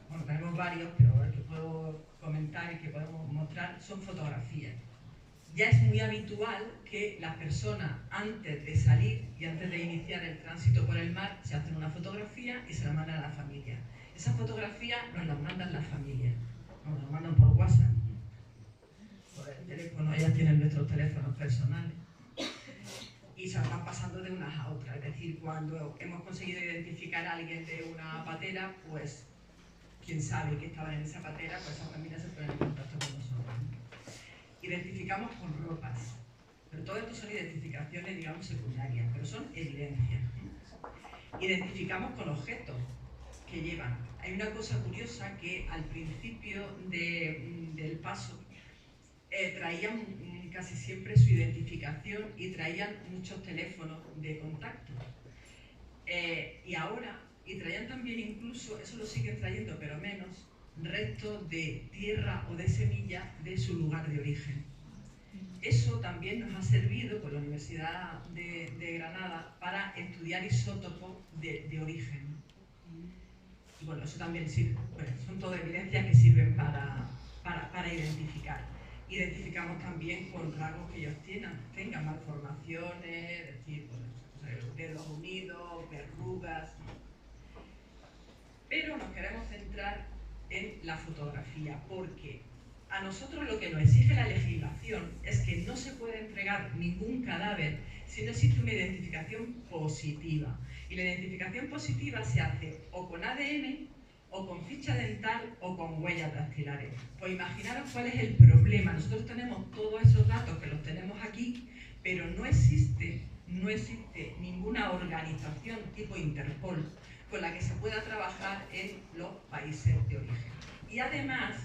bueno, tenemos varios, pero el que puedo comentar y que podemos mostrar son fotografías. Ya es muy habitual que las personas, antes de salir y antes de iniciar el tránsito por el mar, se hacen una fotografía y se la mandan a la familia. Esas fotografías nos las mandan las familias, nos las mandan por WhatsApp, por el teléfono, ellas tienen nuestros teléfonos personales y se van pasando de unas a otras. Es decir, cuando hemos conseguido identificar a alguien de una patera, pues quien sabe que estaban en esa patera, pues esas familias se ponen en contacto con nosotros. Identificamos con ropas, pero todo esto son identificaciones, digamos, secundarias, pero son evidencias. Identificamos con objetos que llevan. Hay una cosa curiosa que al principio del paso traían casi siempre su identificación y traían muchos teléfonos de contacto. Y traían también incluso, eso lo siguen trayendo pero menos, restos de tierra o de semilla de su lugar de origen. Eso también nos ha servido con la Universidad de Granada para estudiar isótopos de origen. Y bueno, eso también sirve, bueno, son todas evidencias que sirven para identificar. Identificamos también con rasgos que ellos tengan malformaciones, es decir, pues, dedos unidos, verrugas, ¿no? Pero nos queremos centrar en la fotografía, porque a nosotros lo que nos exige la legislación es que no se puede entregar ningún cadáver si no existe una identificación positiva. Y la identificación positiva se hace o con ADN, o con ficha dental, o con huellas dactilares. Pues imaginaros cuál es el problema. Nosotros tenemos todos esos datos que los tenemos aquí, pero no existe ninguna organización tipo Interpol con la que se pueda trabajar en los países de origen. Y además,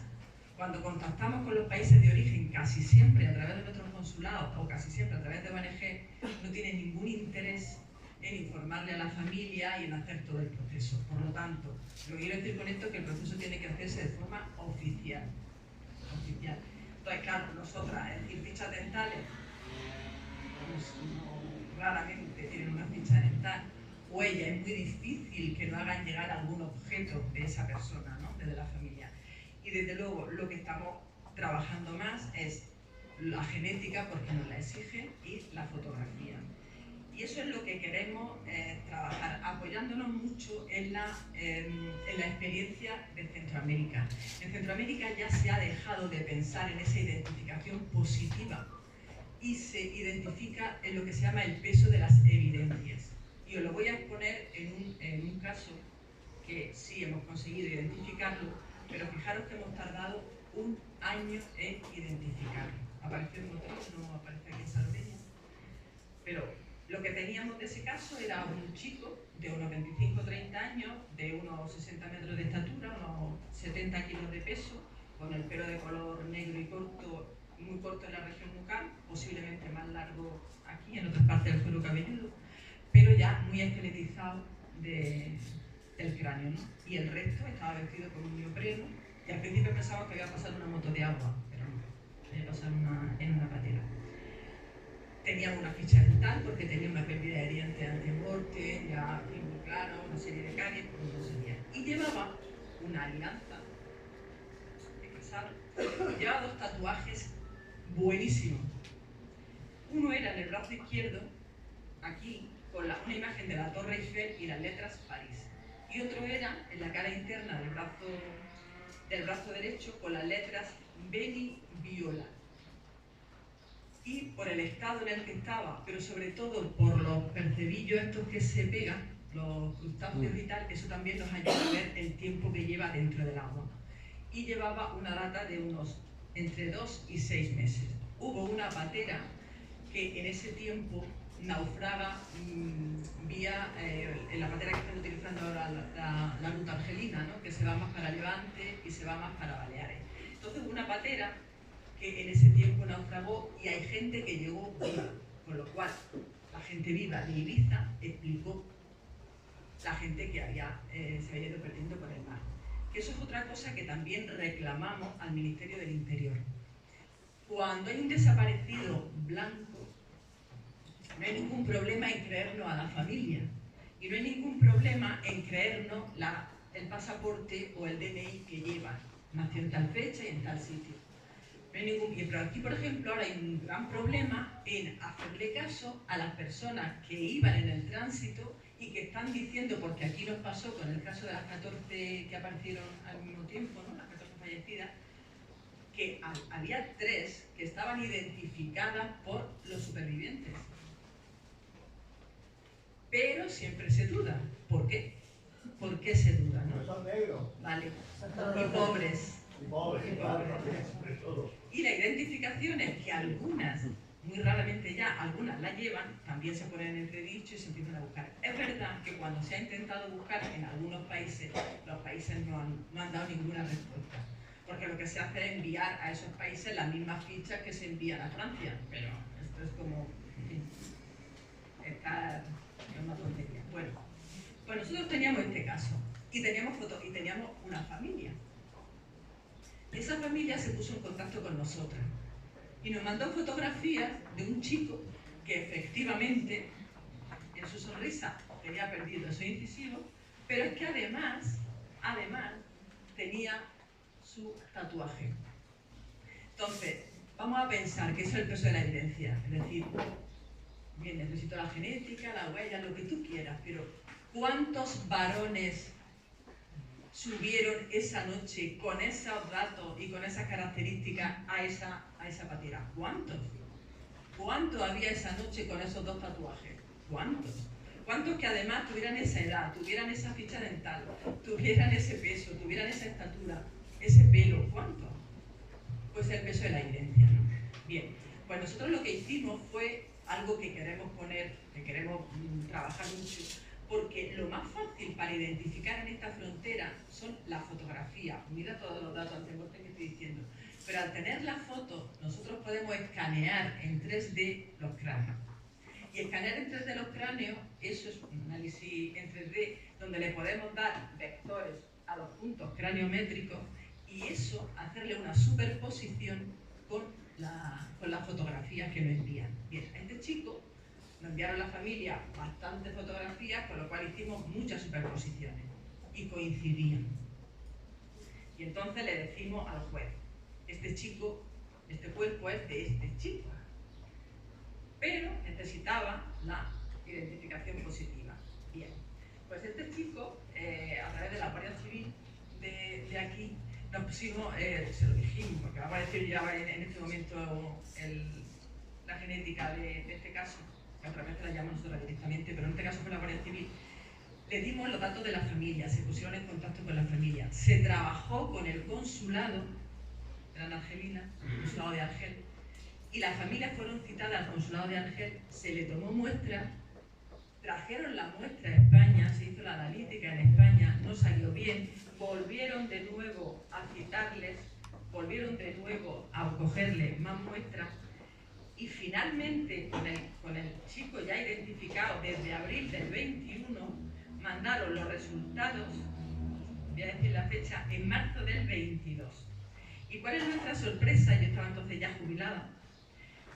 cuando contactamos con los países de origen, casi siempre a través de nuestros consulados o casi siempre a través de ONG, no tienen ningún interés en informarle a la familia y en hacer todo el proceso. Por lo tanto, lo que quiero decir con esto es que el proceso tiene que hacerse de forma oficial. Entonces, claro, nosotras, es decir, fichas dentales, pues, raramente tienen una ficha dental, huella, es muy difícil que no hagan llegar algún objeto de esa persona, ¿no?, desde la familia. Y desde luego lo que estamos trabajando más es la genética, porque nos la exigen, y la fotografía. Y eso es lo que queremos trabajar, apoyándonos mucho en la experiencia de Centroamérica. En Centroamérica ya se ha dejado de pensar en esa identificación positiva y se identifica en lo que se llama el peso de las evidencias. Y os lo voy a exponer en un caso que sí hemos conseguido identificarlo, pero fijaros que hemos tardado 1 año en identificarlo. Apareció en motor, no aparece aquí en Salmeña. Pero lo que teníamos de ese caso era un chico de unos 25-30 años, de unos 60 metros de estatura, unos 70 kilos de peso, con el pelo de color negro y corto, muy corto en la región nucal, posiblemente más largo aquí, en otras partes del cuero cabelludo, pero ya muy esqueletizado del cráneo, ¿no? Y el resto estaba vestido con un neopreno, y al principio pensaba que había pasado una moto de agua, pero no, había pasado en una patera. Tenía una ficha dental porque tenía una pérdida de dientes antemorte, ya muy claro, una serie de caries, pues no sabía. Y llevaba una alianza de casado, y llevaba 2 tatuajes buenísimos. Uno era en el brazo izquierdo, aquí, con una imagen de la Torre Eiffel y las letras París. Y otro era en la cara interna del brazo derecho con las letras Beni Viola. Y por el estado en el que estaba, pero sobre todo por los percebillos estos que se pegan, los crustáceos y tal, eso también nos ayuda a ver el tiempo que lleva dentro del agua. Y llevaba una data de unos entre 2 y 6 meses. Hubo una patera que en ese tiempo naufraga en la patera que están utilizando ahora la ruta argelina, ¿no? Que se va más para Levante y se va más para Baleares. Entonces una patera que en ese tiempo naufragó y hay gente que llegó viva, con lo cual la gente viva de Ibiza explicó la gente que se había ido perdiendo por el mar. Que eso es otra cosa que también reclamamos al Ministerio del Interior. Cuando hay un desaparecido blanco, no hay ningún problema en creernos a la familia y no hay ningún problema en creernos el pasaporte o el DNI que llevan. Nació en tal fecha y en tal sitio. No hay ningún... Pero aquí, por ejemplo, ahora hay un gran problema en hacerle caso a las personas que iban en el tránsito y que están diciendo, porque aquí nos pasó con el caso de las 14 que aparecieron al mismo tiempo, ¿no? Las 14 fallecidas, que había 3 que estaban identificadas por los supervivientes. Pero siempre se duda. ¿Por qué? ¿Por qué se duda? ¿No? Son negros. Vale. Y pobres. Y pobres, claro, sobre todo. Y la identificación es que algunas, muy raramente ya, algunas la llevan, también se ponen en entredicho y se empiezan a buscar. Es verdad que cuando se ha intentado buscar en algunos países, los países no han dado ninguna respuesta. Porque lo que se hace es enviar a esos países las mismas fichas que se envían a Francia. Pero esto es como... En fin, es una tontería. Bueno, pues nosotros teníamos este caso y teníamos una familia. Y esa familia se puso en contacto con nosotras y nos mandó fotografías de un chico que efectivamente en su sonrisa tenía perdido esos incisivos, pero es que además tenía su tatuaje. Entonces, vamos a pensar que eso es el peso de la evidencia, es decir, bien, necesito la genética, la huella, lo que tú quieras, pero ¿cuántos varones subieron esa noche con esos datos y con esas características a esa patera? ¿Cuántos? ¿Cuántos había esa noche con esos 2 tatuajes? ¿Cuántos? ¿Cuántos que además tuvieran esa edad, tuvieran esa ficha dental, tuvieran ese peso, tuvieran esa estatura, ese pelo? ¿Cuántos? Pues el peso de la evidencia, ¿no? Bien, pues nosotros lo que hicimos fue algo que queremos trabajar mucho, porque lo más fácil para identificar en esta frontera son las fotografías. Mira todos los datos antemortem que estoy diciendo. Pero al tener la foto, nosotros podemos escanear en 3D los cráneos. Y escanear en 3D los cráneos, eso es un análisis en 3D, donde le podemos dar vectores a los puntos craniométricos y eso, hacerle una superposición con las fotografías que nos envían. Bien, a este chico nos enviaron la familia bastantes fotografías, con lo cual hicimos muchas superposiciones y coincidían. Y entonces le decimos al juez, este cuerpo es de este chico, pero necesitaba la identificación positiva. Bien, pues este chico, a través de la Guardia Civil de aquí, nos pusimos, se lo dijimos, porque va a aparecer ya en este momento la genética de este caso, que otra vez la llamamos nosotros directamente, pero en este caso fue la Guardia Civil, le dimos los datos de la familia, se pusieron en contacto con la familia, se trabajó con el consulado, eran argelinas, el consulado de Argel, y las familias fueron citadas al consulado de Argel, se le tomó muestra, trajeron la muestra a España, se hizo la analítica en España, no salió bien, volvieron de nuevo a citarles, volvieron de nuevo a cogerle más muestras, y finalmente con el chico ya identificado desde abril del 21, mandaron los resultados, voy a decir la fecha, en marzo del 22. ¿Y cuál es nuestra sorpresa? Yo estaba entonces ya jubilada,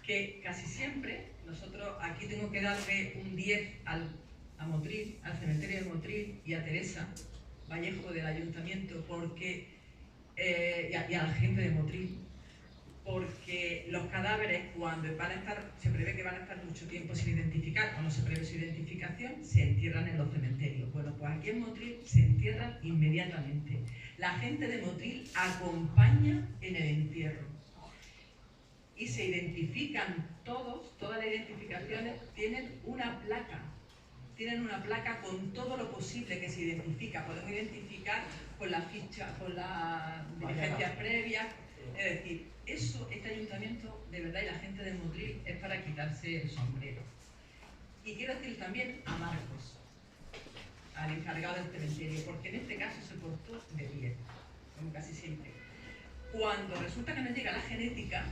que casi siempre nosotros, aquí tengo que darle un 10 a Motril, al cementerio de Motril y a Teresa Vallejo del ayuntamiento, porque, y a la gente de Motril, porque los cadáveres, cuando van a estar, se prevé que van a estar mucho tiempo sin identificar o no se prevé su identificación, se entierran en los cementerios. Bueno, pues aquí en Motril se entierran inmediatamente. La gente de Motril acompaña en el entierro y se identifican todos, todas las identificaciones tienen una placa con todo lo posible que se identifica. Podemos identificar con la ficha, con las diligencias previas. Es decir, eso, este ayuntamiento, de verdad, y la gente de Motril, es para quitarse el sombrero. Y quiero decir también a Marcos, al encargado del cementerio, porque en este caso se portó de bien, como casi siempre. Cuando resulta que nos llega la genética,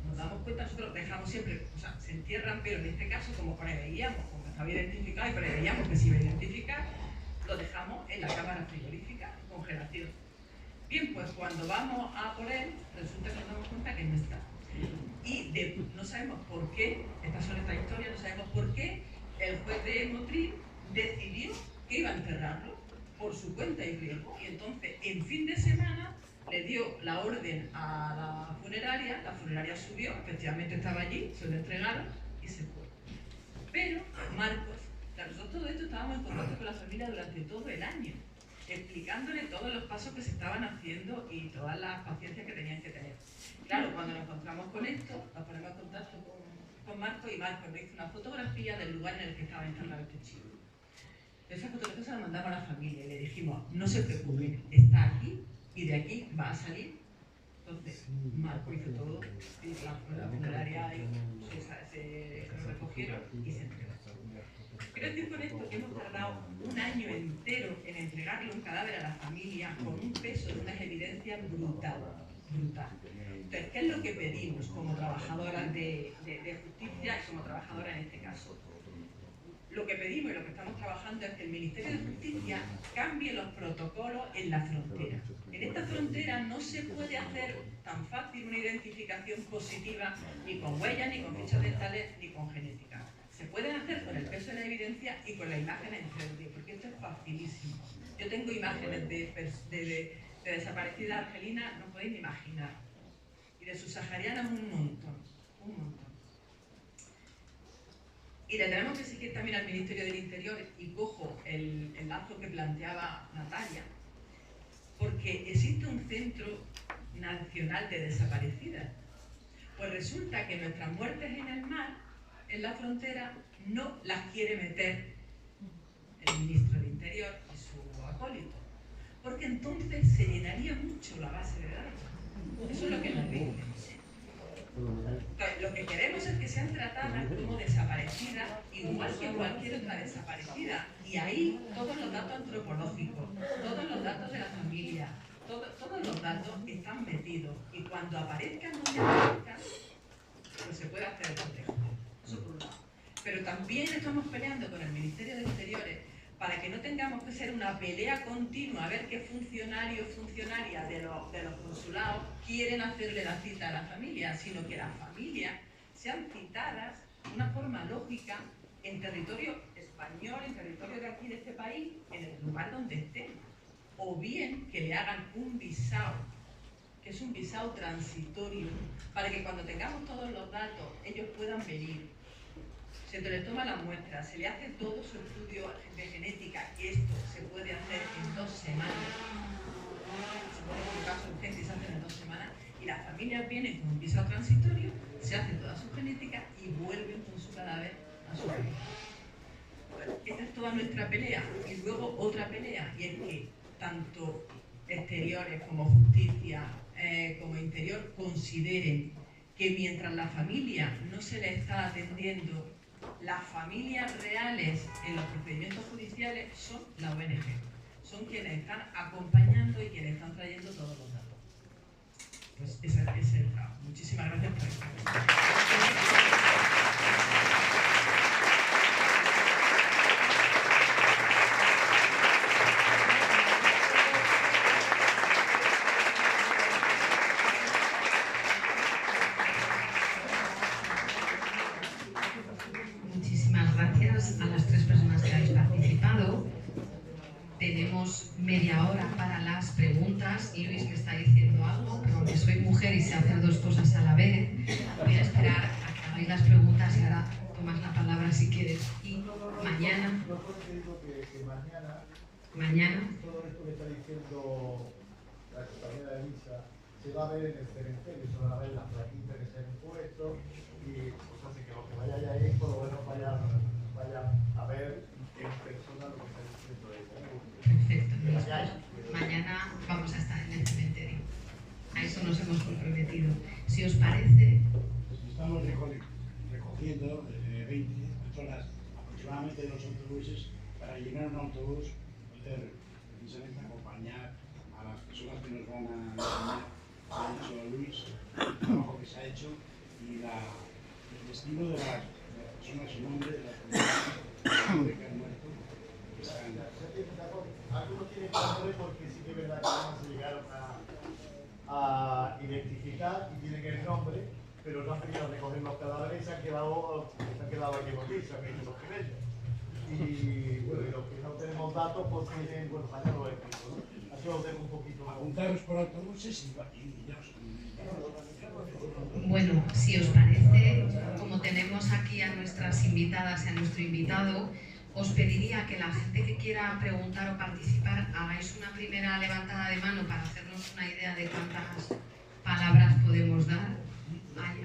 nos damos cuenta, nosotros dejamos siempre, o sea, se entierran, pero en este caso, como preveíamos, como estaba identificado y preveíamos que se iba a identificar, lo dejamos en la cámara frigorífica, en congelación. Bien, pues cuando vamos a por él, resulta que nos damos cuenta que no está. Y no sabemos por qué, estas son estas historias, no sabemos por qué el juez de Motril decidió que iba a enterrarlo por su cuenta y riesgo. Y entonces, en fin de semana, le dio la orden a la funeraria subió, efectivamente estaba allí, se lo entregaron y se fue. Pero Marcos, claro, nosotros todo esto estábamos en contacto con la familia durante todo el año, explicándole todos los pasos que se estaban haciendo y todas las paciencias que tenían que tener. Claro, cuando nos encontramos con esto, nos ponemos en contacto con Marcos y Marcos nos hizo una fotografía del lugar en el que estaba enterrado este chico. Esa fotografía se la mandamos a la familia y le dijimos, no se preocupen, está aquí y de aquí va a salir. Entonces, Marco hizo todo y la funeraria se lo recogieron y se entregó. Quiero decir con esto que hemos tardado un año entero en entregarle un cadáver a la familia con un peso de unas evidencias brutal. Entonces, ¿qué es lo que pedimos como trabajadoras de justicia y como trabajadoras en este caso? Lo que pedimos y lo que estamos trabajando es que el Ministerio de Justicia cambie los protocolos en la frontera. En esta frontera no se puede hacer tan fácil una identificación positiva ni con huellas, ni con fichas dentales, ni con genética. Se pueden hacer con el peso de la evidencia y con la imagen en 3D, porque esto es facilísimo. Yo tengo imágenes de desaparecidas argelinas, no podéis ni imaginar. Y de subsaharianas un montón. Y le tenemos que exigir también al Ministerio del Interior, y cojo el lazo que planteaba Natalia, porque existe un centro nacional de desaparecidas. Pues resulta que nuestras muertes en el mar, en la frontera, no las quiere meter el Ministro del Interior y su acólito, porque entonces se llenaría mucho la base de datos. Eso es lo que nos dicen. Entonces, lo que queremos es que sean tratadas como desaparecidas, igual que cualquier otra desaparecida. Y ahí todos los datos antropológicos, todos los datos de la familia, todos los datos están metidos. Y cuando aparezcan donde aparezcan, pues se puede hacer el cotejo. Eso por un lado. Pero también estamos peleando con el Ministerio de Exteriores para que no tengamos que ser una pelea continua a ver qué funcionario o funcionaria de los consulados quieren hacerle la cita a la familia, sino que las familias sean citadas de una forma lógica en territorio español, en territorio de aquí de este país, en el lugar donde estén. O bien que le hagan un visado, que es un visado transitorio, para que cuando tengamos todos los datos ellos puedan venir. Se les toma la muestra, se le hace todo su estudio de genética, y esto se puede hacer en 2 semanas. Se puede colocar su urgencia y se hace en 2 semanas, y las familias vienen con un visado transitorio, se hace toda su genética y vuelven con su cadáver a su vida. Esta es toda nuestra pelea. Y luego otra pelea, y es que tanto exteriores como justicia, como interior, consideren que mientras la familia no se le está atendiendo, las familias reales en los procedimientos judiciales son la ONG. Son quienes están acompañando y quienes están trayendo todos los datos. Pues ese es el trabajo. Muchísimas gracias por estar aquí. Muchísimas gracias a las tres personas que habéis participado. Tenemos media hora para las preguntas y Luis me está diciendo algo, pero aunque soy mujer y sé hacer dos cosas a la vez, voy a esperar a que hagáis las preguntas y ahora tomas la palabra si quieres. Y mañana, todo esto que está diciendo la compañera de Elisa se va a ver en el cementerio, se van a ver las plaquitas que se han puesto y pues hace que los que vayáis ahí por lo menos vayan a ver en persona lo que está diciendo ella. Perfecto. Mañana vamos a estar en el cementerio. A eso nos hemos comprometido. Si os parece... Estamos recogiendo 20 personas aproximadamente de los autobuses para llenar un autobús, poder precisamente acompañar a las personas que nos van a enseñar, ha dicho Luis, el trabajo que se ha hecho y el destino de las personas, su nombre, de las personas que han muerto. Algunos tienen nombre porque sí que es verdad que no se llegaron a identificar y tienen el nombre, pero no han querido recoger los cadáveres y se han quedado aquí en noticias, que son los primeros. Y bueno, y los que no tenemos datos, pues tienen, bueno, mañana lo he escrito, ¿no? Así os dejo un poquito. Apuntaros por autobuses y ya os... Bueno, si os parece, como tenemos aquí a nuestras invitadas y a nuestro invitado, os pediría que la gente que quiera preguntar o participar hagáis una primera levantada de mano para hacernos una idea de cuántas palabras podemos dar.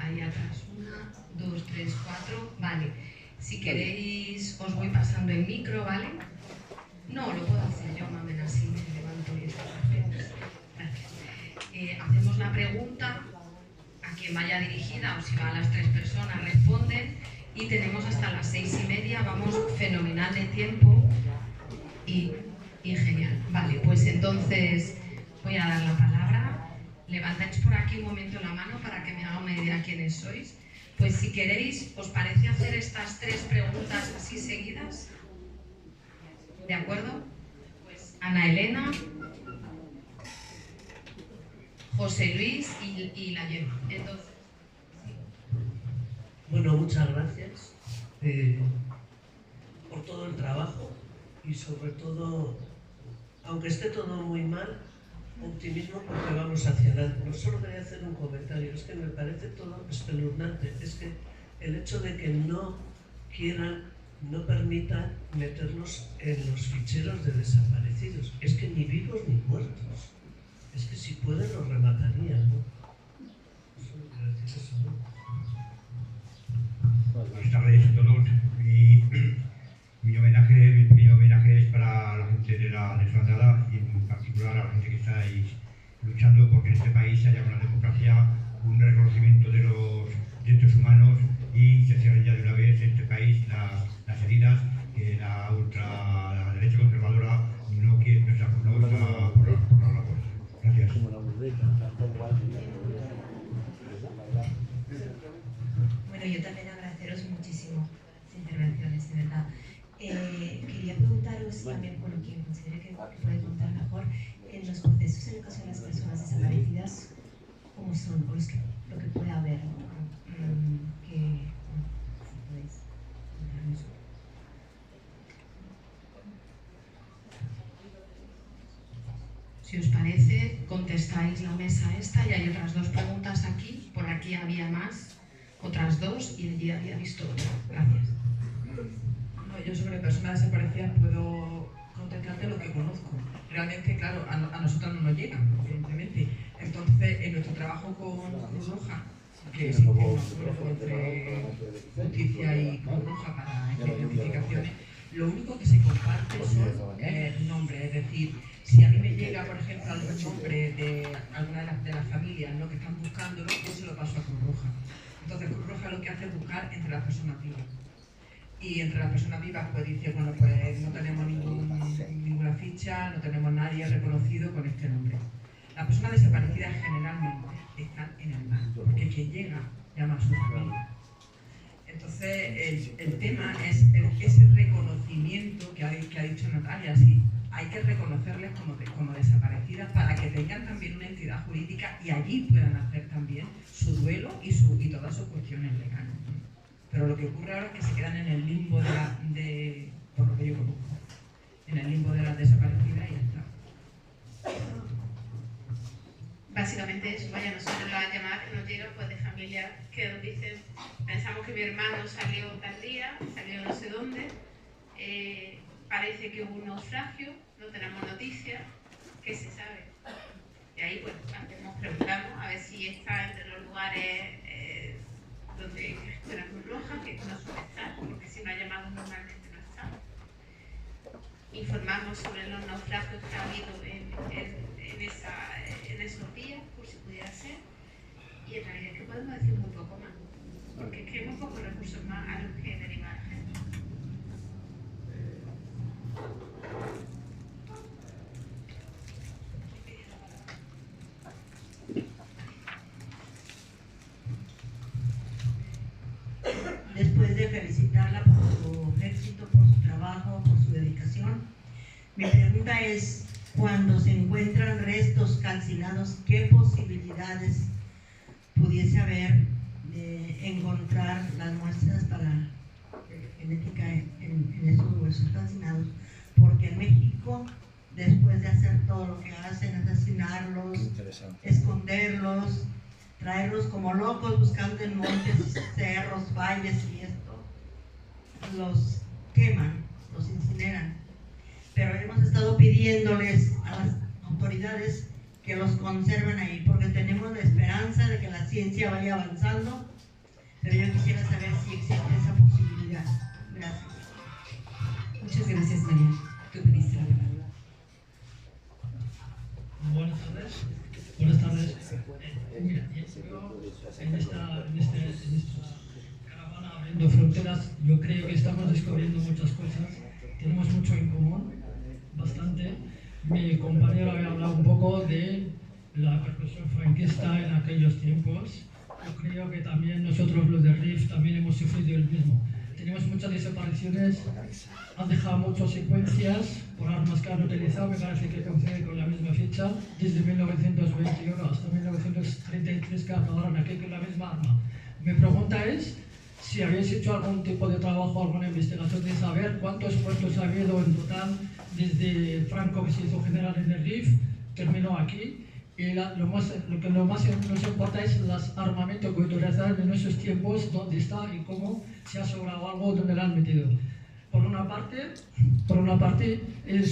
Ahí atrás, 1, 2, 3, 4, vale. Si queréis os voy pasando el micro, ¿vale? No, lo puedo hacer yo, mamen, así me levanto y está perfecto. Gracias. Hacemos la pregunta, a quien vaya dirigida o si va a las tres personas responden. Y tenemos hasta las 6:30, vamos fenomenal de tiempo y genial. Vale, pues entonces voy a dar la palabra. Levantáis por aquí un momento la mano para que me haga una idea quiénes sois. Pues si queréis, ¿os parece hacer estas tres preguntas así seguidas? ¿De acuerdo? Pues Ana Elena, José Luis y la Gemma. Entonces, bueno, muchas gracias por todo el trabajo y sobre todo, aunque esté todo muy mal, optimismo porque vamos hacia adelante. Solo quería hacer un comentario, es que me parece todo espeluznante, es que el hecho de que no quieran, no permitan meternos en los ficheros de desaparecidos, es que ni vivos ni muertos, es que si pueden los rematarían, ¿no? Solo quiero decir eso, ¿no? Buenas tardes a todos. Mi pequeño homenaje es para la gente de la desbandada y en particular a la gente que estáis luchando porque en este país haya una democracia, un reconocimiento de los derechos humanos y se cierren ya de una vez en este país las heridas que la derecha conservadora no quiere, no está por la puerta. Gracias. Bueno, yo también agradeceros muchísimo las intervenciones, de verdad. Quería preguntaros también, bueno, quien considere que puede contar mejor, en los procesos en el caso de las personas desaparecidas, ¿cómo son? O lo que puede haber, ¿no? Que, si podéis contarnos. si os parece, contestáis la mesa esta y hay otras dos preguntas aquí. Por aquí había más. Otras dos y allí había visto otra. Gracias. No, yo sobre personas desaparecidas puedo contestarte lo que conozco. Realmente, claro, a nosotros no nos llegan, evidentemente. Entonces, en nuestro trabajo con Cruz Roja que existe un acuerdo entre Justicia y Cruz Roja para estas identificaciones. Lo único que se comparte son nombres, es decir, si a mí me llega, por ejemplo, algún nombre de alguna de las familias, ¿no?, que están buscándolo, yo se lo paso a Cruz Roja. Entonces Cruz Roja lo que hace es buscar entre las personas vivas. Y entre las personas vivas pues dice, bueno, pues no tenemos ninguna ficha, no tenemos nadie reconocido con este nombre. Las personas desaparecidas generalmente están en el mar, porque quien llega llama a su familia. Entonces el tema es ese reconocimiento que ha dicho Natalia, sí, hay que reconocerles como desaparecidas para que tengan también una entidad jurídica y allí puedan hacer también su duelo y todas sus cuestiones legales. Pero lo que ocurre ahora es que se quedan en el limbo por lo que yo conozco, en el limbo de las desaparecidas y ya está. Básicamente eso, vaya, nosotros las llamadas que nos llegan pues de familias que nos dicen, pensamos que mi hermano salió tal día, salió no sé dónde, parece que hubo un naufragio, no tenemos noticias, ¿qué se sabe? Y ahí pues preguntamos a ver si está entre los lugares donde gestiona Cruz Roja, que no suele estar, porque si no ha llamado normalmente no está. Informamos sobre los naufragios que ha habido en esos días, por si pudiera ser, y en realidad es que podemos decir muy poco más, porque es que hay muy pocos recursos más a los que derivar la gente. Después de felicitarla por su éxito, por su trabajo, por su dedicación, mi pregunta es, cuando se encuentran restos calcinados, ¿qué posibilidades pudiese haber de encontrar las muestras para genética en esos huesos calcinados? Porque en México, después de hacer todo lo que hacen, asesinarlos, esconderlos, traerlos como locos buscando en montes, cerros, valles y esto, los queman, los incineran. Pero hemos estado pidiéndoles a las autoridades que los conserven ahí, porque tenemos la esperanza de que la ciencia vaya avanzando, pero yo quisiera saber si existe esa posibilidad. Gracias. Muchas gracias, María. Tú pediste la palabra. Buenas tardes. Buenas tardes. Mira, yo en esta caravana abriendo fronteras, yo creo que estamos descubriendo muchas cosas. Tenemos mucho en común, bastante. Mi compañero había hablado un poco de la percusión franquista en aquellos tiempos. Yo creo que también nosotros los de RIF también hemos sufrido el mismo. Tenemos muchas desapariciones, han dejado muchas secuencias por armas que han utilizado, me parece que coincide con la misma fecha, desde 1921 hasta 1933 que acabaron aquí con la misma arma. Mi pregunta es si habéis hecho algún tipo de trabajo, alguna investigación de saber cuántos muertos ha habido en total desde Franco, que se hizo general en el RIF, terminó aquí. Y lo que más nos importa es el armamento que utilizaron en esos tiempos, dónde está y cómo, si ha sobrado algo, dónde lo han metido. Por una parte en el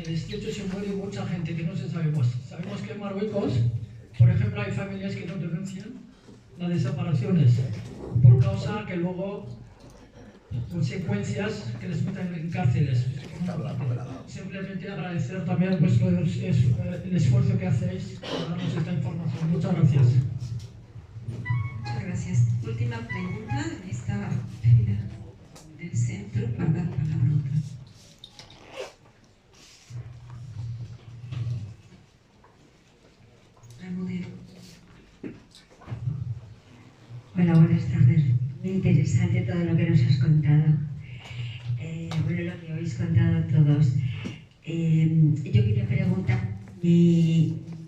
estrecho se muere mucha gente que no se sabemos. Sabemos que en Marruecos, por ejemplo, hay familias que no denuncian las desapariciones por causa que luego consecuencias que les meten en cárceles. Simplemente agradecer también vuestro el esfuerzo que hacéis para darnos esta información. Muchas gracias. Muchas gracias. Última pregunta en esta fila del centro para dar palabra a otra. Hola, buenas tardes. Muy interesante todo lo que nos has contado. Bueno, lo que habéis contado todos. Yo quería preguntar,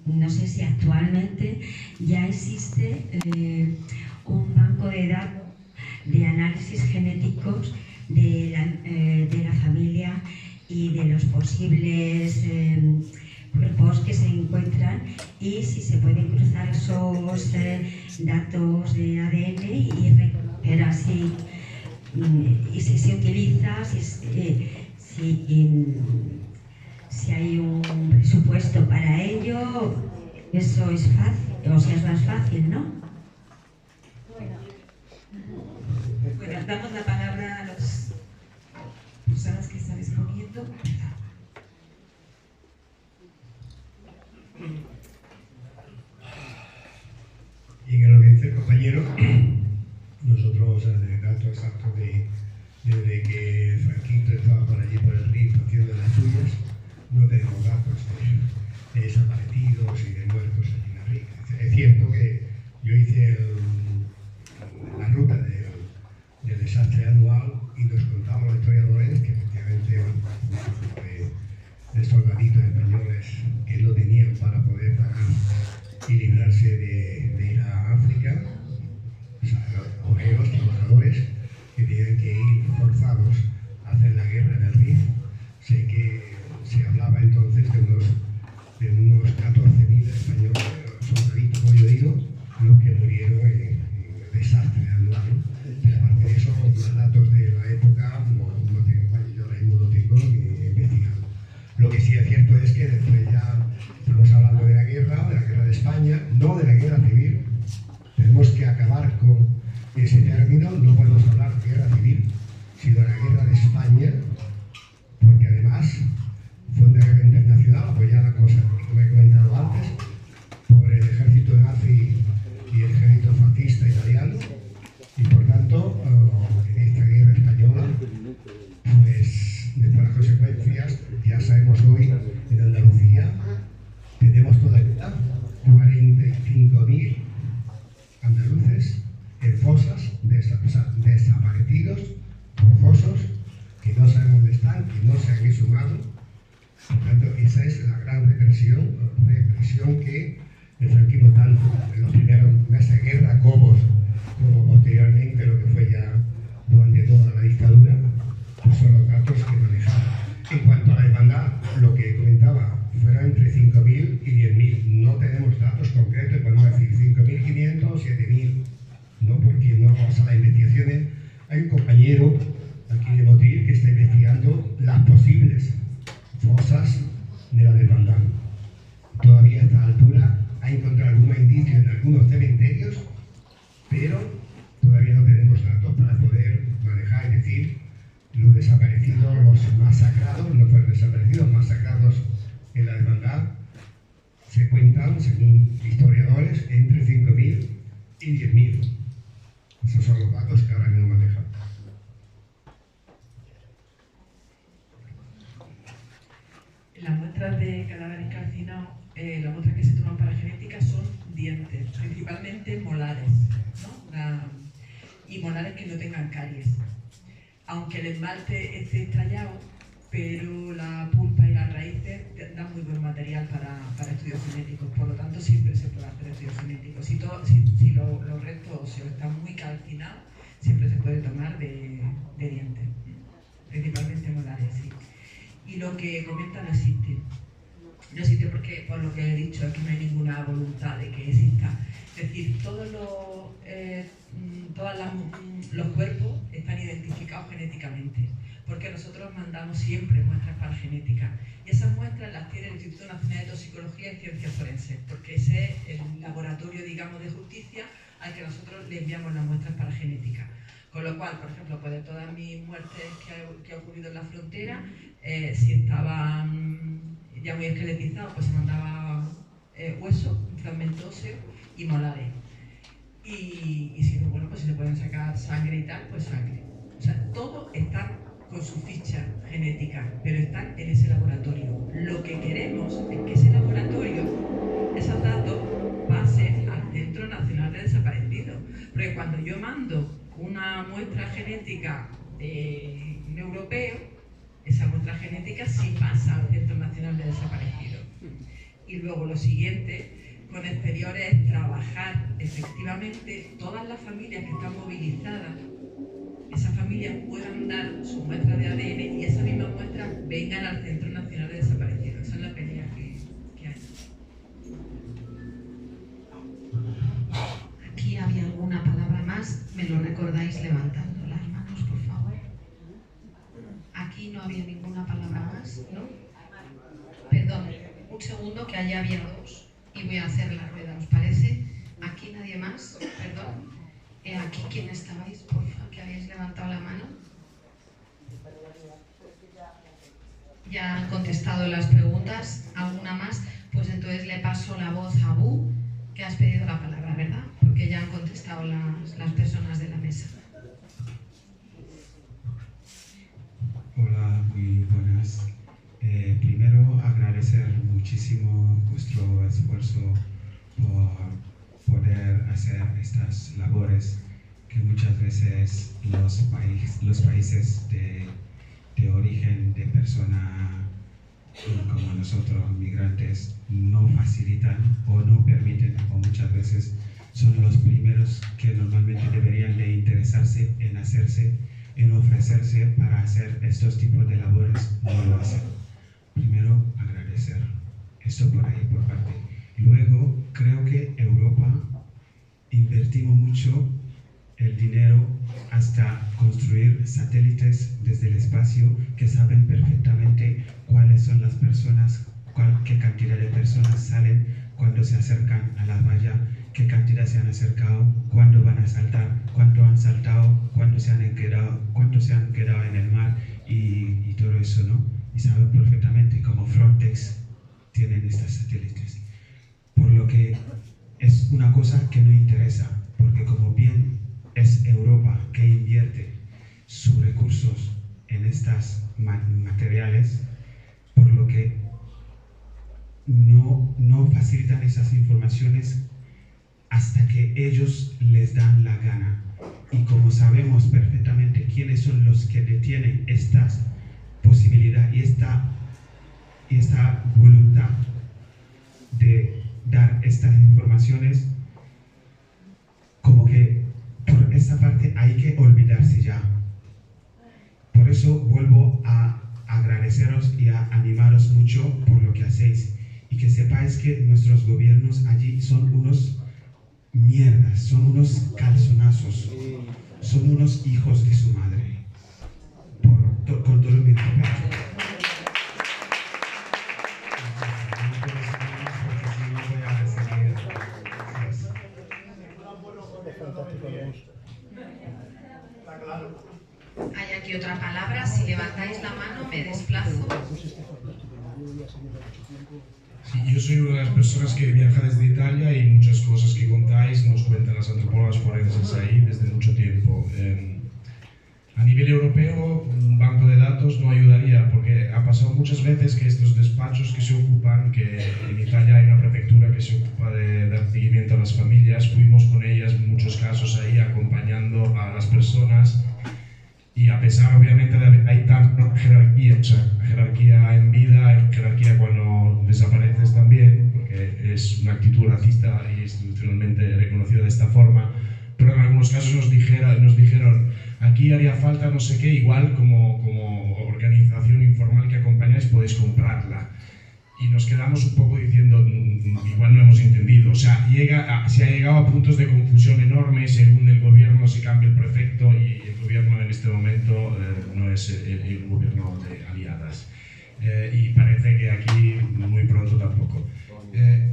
no sé si actualmente ya existe un banco de datos de análisis genéticos de la familia y de los posibles cuerpos que se encuentran, y si se pueden cruzar esos datos de ADN y reconocer así, y si se utiliza, si hay un presupuesto para ello, eso es fácil, o sea, es más fácil, ¿no? damos la palabra a las personas que están exponiendo. Y en lo que dice el compañero, nosotros de datos exactos desde que Franquito estaba por allí por el RIF haciendo las suyas, no tenemos datos de desaparecidos y de muertos allí en el RIF. Es cierto que yo hice la ruta del desastre anual y nos contamos los historiadores que efectivamente de soldaditos españoles que no tenían para poder pagar y librarse de ir a África, o sea, los obreros, trabajadores que tenían que ir forzados a hacer la guerra en el Rif. Sé que se hablaba entonces de unos 14.000 españoles, soldaditos, como yo digo, los que murieron en el desastre anual. Pero aparte de eso, los datos de la época no tengo, yo ahora mismo no tengo ni investigado. Lo que sí es cierto es que después ya estamos hablando de la guerra de España, no de la guerra civil. Tenemos que acabar con ese término, no podemos hablar de guerra civil, sino de la guerra de España, porque además fue una guerra internacional apoyada, como he comentado antes, por el ejército nazi y el ejército fascista italiano, y por tanto, en esta guerra española, pues después las consecuencias, ya sabemos hoy, en Andalucía, tenemos todavía 45.000 andaluces en fosas, desaparecidos, forzosos, que no sabemos dónde están, que no se han exhumado. Por tanto, esa es la gran represión que el franquismo, tanto en los primeros meses de guerra como posteriormente, lo que fue ya durante toda la dictadura, pues son los datos que manejaba. En cuanto a la hermandad, lo que comentaba, fueron entre 5.000 y 10.000. No tenemos datos concretos, podemos decir 5.500 o 7.000. No, porque no, o sea, las investigaciones, hay un compañero aquí de Motril que está investigando las posibles fosas de la hermandad. Todavía a esta altura ha encontrado algunos indicios en algunos cementerios, pero todavía no tenemos datos para poder manejar, es decir, los desaparecidos, los masacrados, no fueron desaparecidos, masacrados en la hermandad, se cuentan, según historiadores, entre 5.000 y 10.000. Esos son los datos que ahora mismo manejan. Las muestras de cadáveres calcinados, las muestras que se toman para genética son dientes, principalmente molares, ¿no? Y molares que no tengan caries. Aunque el esmalte esté estallado, pero la pulpa y las raíces dan muy buen material para estudios genéticos, por lo tanto siempre se puede hacer estudios genéticos. Si los restos óseos están muy calcinados, siempre se puede tomar de dientes, principalmente molares, sí. Y lo que comenta no existe. No existe porque, por lo que he dicho, aquí no hay ninguna voluntad de que exista. Es decir, todos los cuerpos están identificados genéticamente, porque nosotros mandamos siempre muestras para genética. Y esas muestras las tiene el Instituto Nacional de Toxicología y Ciencias Forenses, porque ese es el laboratorio, digamos, de justicia al que nosotros le enviamos las muestras para genética. Con lo cual, por ejemplo, pues de todas mis muertes que ha ocurrido en la frontera, si estaban ya muy esqueletizados, pues se mandaba hueso, un fragmento óseo y molares. Y si no, bueno, pues si se pueden sacar sangre y tal, pues sangre. O sea, todo está con su ficha genética, pero están en ese laboratorio. Lo que queremos es que ese laboratorio, esos datos, pasen al Centro Nacional de Desaparecidos. Porque cuando yo mando una muestra genética de un europeo, esa muestra genética sí pasa al Centro Nacional de Desaparecidos. Y luego lo siguiente con exteriores es trabajar efectivamente todas las familias que están movilizadas, esas familias puedan dar su muestra de ADN y esas mismas muestras vengan al Centro Nacional de Desaparecidos. Esa es la pelea que hay. Aquí había alguna palabra más, me lo recordáis levantando las manos, por favor. Aquí no había ninguna palabra más, ¿no? Perdón, un segundo, que allá había dos y voy a hacer la rueda, ¿os parece? Aquí nadie más, perdón. Aquí, ¿quién estabais, por favor, que habéis levantado la mano? Ya han contestado las preguntas, ¿alguna más? Pues entonces le paso la voz a Bu, que has pedido la palabra, ¿verdad? Porque ya han contestado las personas de la mesa. Hola, muy buenas. Primero agradecer muchísimo vuestro esfuerzo por poder hacer estas labores que muchas veces los países de origen de personas como nosotros, migrantes, no facilitan o no permiten, o muchas veces son los primeros que normalmente deberían de interesarse en hacerse, en ofrecerse para hacer estos tipos de labores, no lo hacen. Primero, agradecer. Esto por ahí, por parte. Luego, creo que Europa invertimos mucho el dinero hasta construir satélites desde el espacio que saben perfectamente cuáles son las personas, qué cantidad de personas salen cuando se acercan a la valla, qué cantidad se han acercado, cuándo van a saltar, cuánto han saltado, cuánto se han quedado en el mar y todo eso, ¿no? Y saben perfectamente cómo Frontex tienen estos satélites. Por lo que es una cosa que no interesa, porque como bien es Europa que invierte sus recursos en estos materiales, por lo que no facilitan esas informaciones hasta que ellos les dan la gana. Y como sabemos perfectamente quiénes son los que detienen estas posibilidades y esta voluntad de dar estas informaciones, como que por esta parte hay que olvidarse ya. Por eso vuelvo a agradeceros y a animaros mucho por lo que hacéis, y que sepáis que nuestros gobiernos allí son unos mierdas, son unos calzonazos, son unos hijos de su madre, con todo mi respeto. Hay aquí otra palabra, si levantáis la mano me desplazo. Sí, yo soy una de las personas que viaja desde Italia y muchas cosas que contáis nos cuentan las antropólogas forenses ahí desde mucho tiempo. A nivel europeo, un banco de datos no ayudaría, porque ha pasado muchas veces que estos despachos que se ocupan, que en Italia hay una prefectura que se ocupa de dar seguimiento a las familias, fuimos con ellas en muchos casos ahí acompañando a las personas, y a pesar obviamente de hay tanta jerarquía, o sea, jerarquía en vida, hay jerarquía cuando desapareces también, porque es una actitud racista y institucionalmente reconocida de esta forma, pero en algunos casos nos dijeron aquí haría falta no sé qué, igual como organización informal que acompañáis podéis comprarla. Y nos quedamos un poco diciendo, igual no hemos entendido. O sea, se ha llegado a puntos de confusión enormes, según el gobierno se cambia el prefecto y el gobierno en este momento no es el gobierno de aliadas. Y parece que aquí muy pronto tampoco.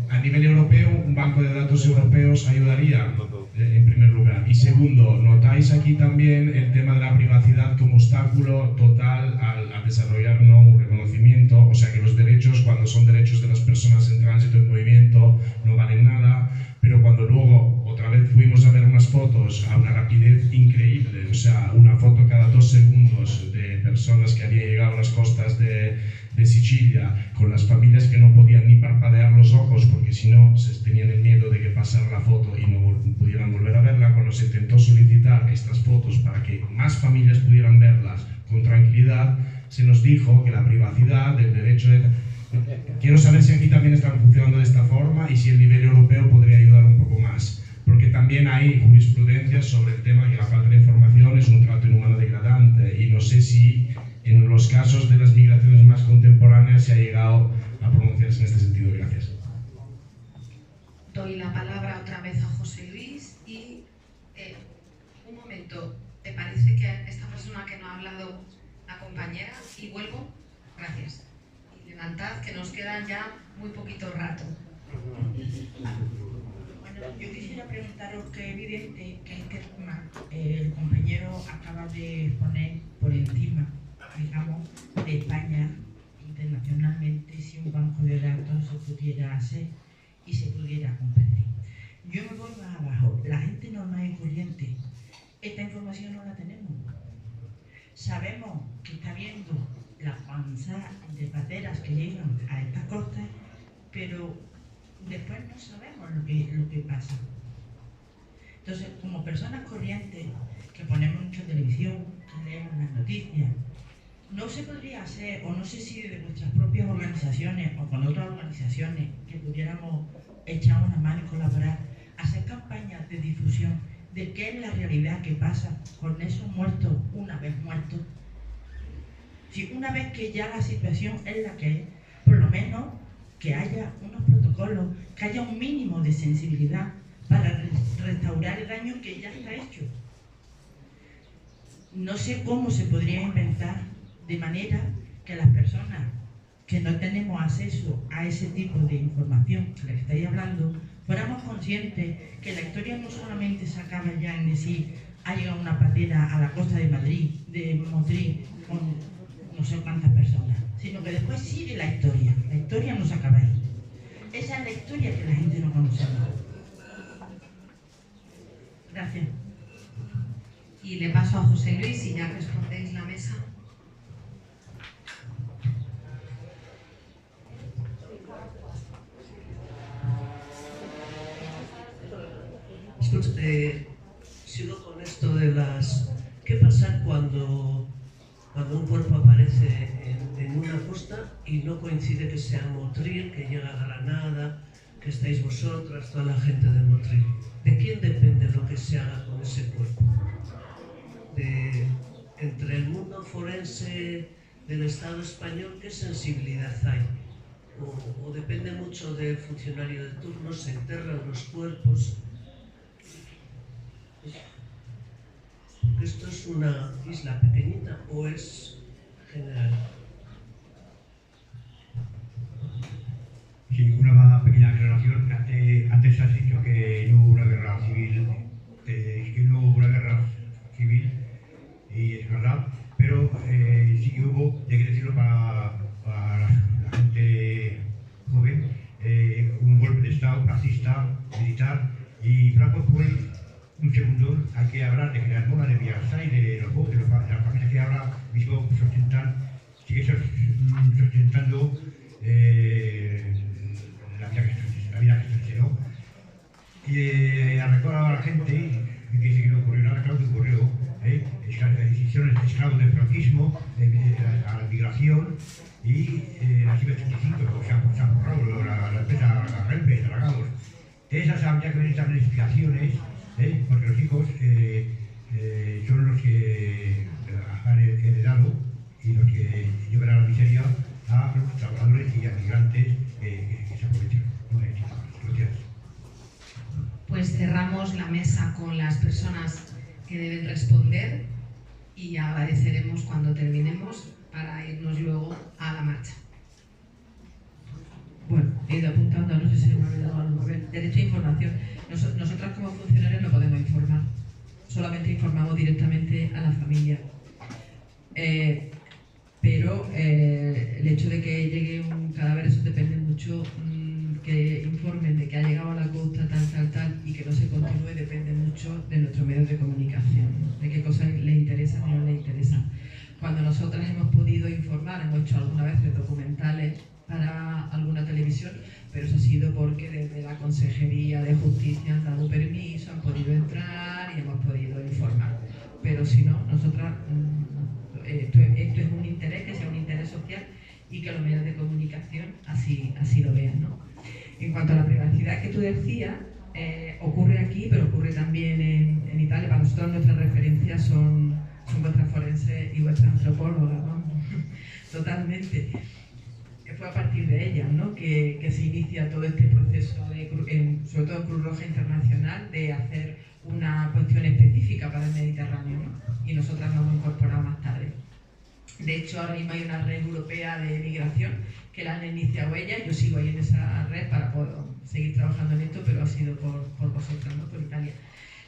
A nivel europeo, un banco de datos europeos ayudaría, en primer lugar. Y segundo, notáis aquí también el tema de la privacidad como obstáculo total a desarrollar un reconocimiento, o sea que los derechos, cuando son derechos de las personas en tránsito, en movimiento, no valen nada, pero cuando luego otra vez fuimos a ver unas fotos a una rapidez increíble, o sea, una foto cada 2 segundos de personas que habían llegado a las costas de Sicilia, con las familias que no podían ni parpadear los ojos porque si no se tenían el miedo de que pasara la foto y no pudieran volver a verla. Cuando se intentó solicitar estas fotos para que más familias pudieran verlas con tranquilidad, se nos dijo que la privacidad, el derecho de... Quiero saber si aquí también están funcionando de esta forma y si el nivel europeo podría ayudar un poco más, porque también hay jurisprudencia sobre el tema que la falta de información es un trato inhumano degradante, y no sé si en los casos de las migraciones más contemporáneas se ha llegado a pronunciarse en este sentido. Gracias. Doy la palabra otra vez a José Luis y un momento, ¿te parece que esta persona que no ha hablado, la compañera, y vuelvo? Gracias. Y levantad que nos quedan ya muy poquito rato. Buenos Yo quisiera preguntaros que es evidente que este tema el compañero acaba de poner por encima, digamos, de España internacionalmente, si un banco de datos se pudiera hacer y se pudiera compartir. Yo me voy más abajo. La gente normal y corriente, esta información no la tenemos. Sabemos que está habiendo la panza de pateras que llegan a estas costas, pero después no sabemos lo que pasa. Entonces, como personas corrientes que ponemos mucha televisión, que leemos las noticias, no se podría hacer, o no sé si de vuestras propias organizaciones o con otras organizaciones que pudiéramos echar una mano y colaborar, hacer campañas de difusión de qué es la realidad que pasa con esos muertos una vez muertos. Si una vez que ya la situación es la que es, por lo menos que haya unos protocolos, que haya un mínimo de sensibilidad para restaurar el daño que ya está hecho. No sé cómo se podría inventar de manera que las personas que no tenemos acceso a ese tipo de información que les estáis hablando, fuéramos conscientes que la historia no solamente se acaba ya en decir ha llegado una patera a la costa de Madrid, de Motril, con no sé cuántas personas, sino que después sigue la historia no se acaba ahí. Esa es la historia que la gente no conoce. Gracias. Y le paso a José Luis y ya respondéis la mesa. Escucha, sigo con esto de las... ¿Qué pasa cuando un cuerpo aparece en una costa y no coincide que sea Motril, que llega a Granada, que estáis vosotras, toda la gente de Motril? ¿De quién depende lo que se haga con ese cuerpo? Entre el mundo forense del Estado español, ¿qué sensibilidad hay? O depende mucho del funcionario de turno, se enterran los cuerpos. ¿Esto es una isla pequeñita o es general? Sí, una pequeña aclaración. Antes has dicho que no hubo una guerra civil, que no hubo una guerra civil, y es verdad, pero sí que hubo, hay que decirlo para la gente joven, un golpe de Estado fascista, militar, y Franco fue un segundo. Hay que hablar de General Mora, de Villarsa y de los votos, de las familias que ahora mismo sustentan, sigue sustentando la vida que se ¿no? Y a recordar a la gente que dice que no ocurrió nada, claro que ocurrió, decisiones de esclavos del franquismo, a la migración y las I-25, se han borrado la empresa Renfe, Dragados. Esas habría que ver también explicaciones, porque los hijos son los que han heredado y los que llevan a la miseria a los trabajadores y a migrantes que se aprovechan. Gracias. Pues cerramos la mesa con las personas que deben responder y agradeceremos cuando terminemos para irnos luego a la marcha. Bueno, he ido apuntando, no sé si se me ha olvidado algo. A ver, derecho a información. Nosotras como funcionarios no podemos informar, solamente informamos directamente a la familia. Pero el hecho de que llegue un cadáver, eso depende mucho, que informen de que ha llegado a la costa tal, y que no se continúe, depende mucho de nuestros medios de comunicación, de qué cosas les interesan o no les interesan. Cuando nosotras hemos podido informar, hemos hecho alguna vez documentales para alguna televisión, pero eso ha sido porque desde la Consejería de Justicia han dado permiso, han podido entrar y hemos podido informar. Pero si no, nosotras, esto es un interés, que sea un interés social y que los medios de comunicación así lo vean, ¿no? En cuanto a la privacidad que tú decías, ocurre aquí, pero ocurre también en Italia. Para nosotros nuestras referencias son vuestras forenses y vuestras antropólogas, ¿no? Totalmente. Fue a partir de ellas, ¿no?, que se inicia todo este proceso, sobre todo Cruz Roja Internacional, de hacer una cuestión específica para el Mediterráneo, ¿no? Y nosotras nos hemos incorporado más tarde. De hecho, ahora mismo hay una red europea de migración que la han iniciado ellas. Yo sigo ahí en esa red para poder seguir trabajando en esto, pero ha sido por vosotros, ¿no? Por Italia.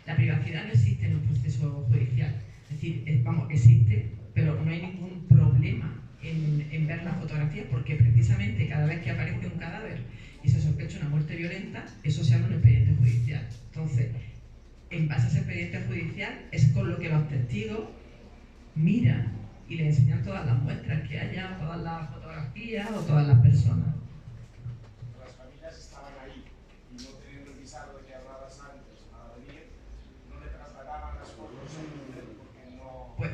La privacidad no existe en un proceso judicial. Es decir, existe, pero no hay ningún problema en ver las fotografías, porque precisamente cada vez que aparece un cadáver y se sospecha una muerte violenta, eso se llama un expediente judicial. Entonces, en base a ese expediente judicial es con lo que los testigos miran y le enseñan todas las muestras que haya, todas las fotografías o todas las personas. Las familias estaban ahí y no teniendo el visado que hablabas antes para venir, no le trasladaban las fotos porque no... Pues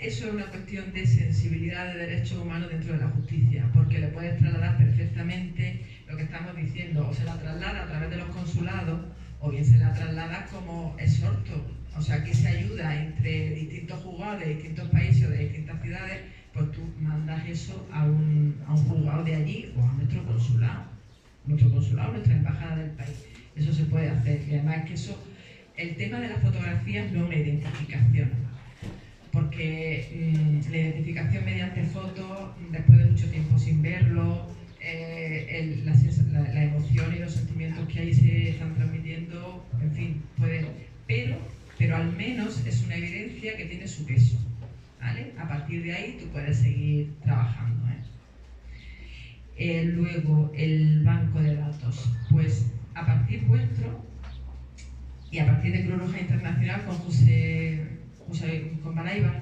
eso es una cuestión de sensibilidad de derechos humanos dentro de la justicia, porque le puedes trasladar perfectamente lo que estamos diciendo, o se la traslada a través de los consulados, o bien se la traslada como exhorto. O sea, aquí se ayuda entre distintos juzgados de distintos países o de distintas ciudades, pues tú mandas eso a un juzgado de allí o a nuestro consulado, nuestra embajada del país. Eso se puede hacer. Y además que eso, el tema de las fotografías no es una identificación, porque la identificación mediante fotos, después de mucho tiempo sin verlo, la emoción y los sentimientos que ahí se están transmitiendo, en fin, pueden... Pero al menos es una evidencia que tiene su peso, ¿vale? A partir de ahí tú puedes seguir trabajando, ¿eh? Luego, el banco de datos. Pues a partir vuestro y a partir de Cruz Roja Internacional con Balaibar,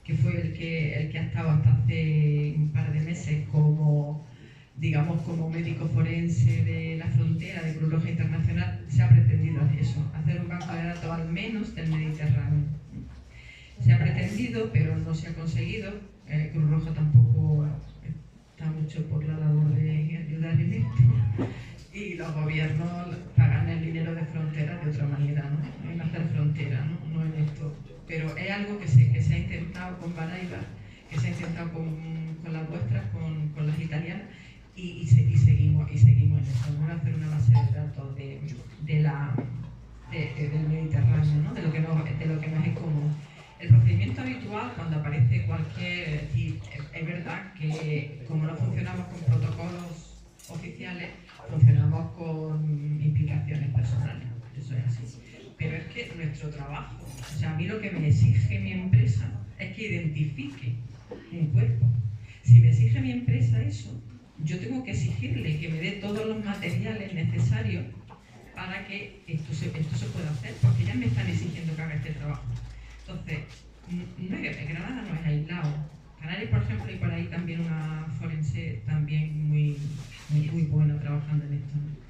que fue el que ha estado hasta hace un par de meses como, digamos, como médico forense de la frontera de Cruz Roja Internacional, se ha pretendido eso, hacer un banco de datos al menos del Mediterráneo. Se ha pretendido, pero no se ha conseguido. Cruz Roja tampoco está mucho por la labor de ayudar en esto. Y los gobiernos pagan el dinero de frontera de otra manera, ¿no? En hacer frontera, ¿no? No en esto. Pero es algo que se ha intentado con Balaibar, que se ha intentado con las vuestras, con las italianas, y seguimos en eso. Vamos a hacer una base de datos del Mediterráneo, ¿no? de lo que nos es común. El procedimiento habitual, cuando aparece cualquier... Es decir, es verdad que como no funcionamos con protocolos oficiales, funcionamos con implicaciones personales. Eso es así. Pero es que nuestro trabajo, o sea, a mí lo que me exige mi empresa es que identifique un cuerpo. Si me exige mi empresa eso, yo tengo que exigirle que me dé todos los materiales necesarios para que esto se pueda hacer, porque ya me están exigiendo que haga este trabajo. Entonces, Granada no es aislado. Canarias, por ejemplo, y por ahí también una forense también muy buena trabajando en esto, ¿no?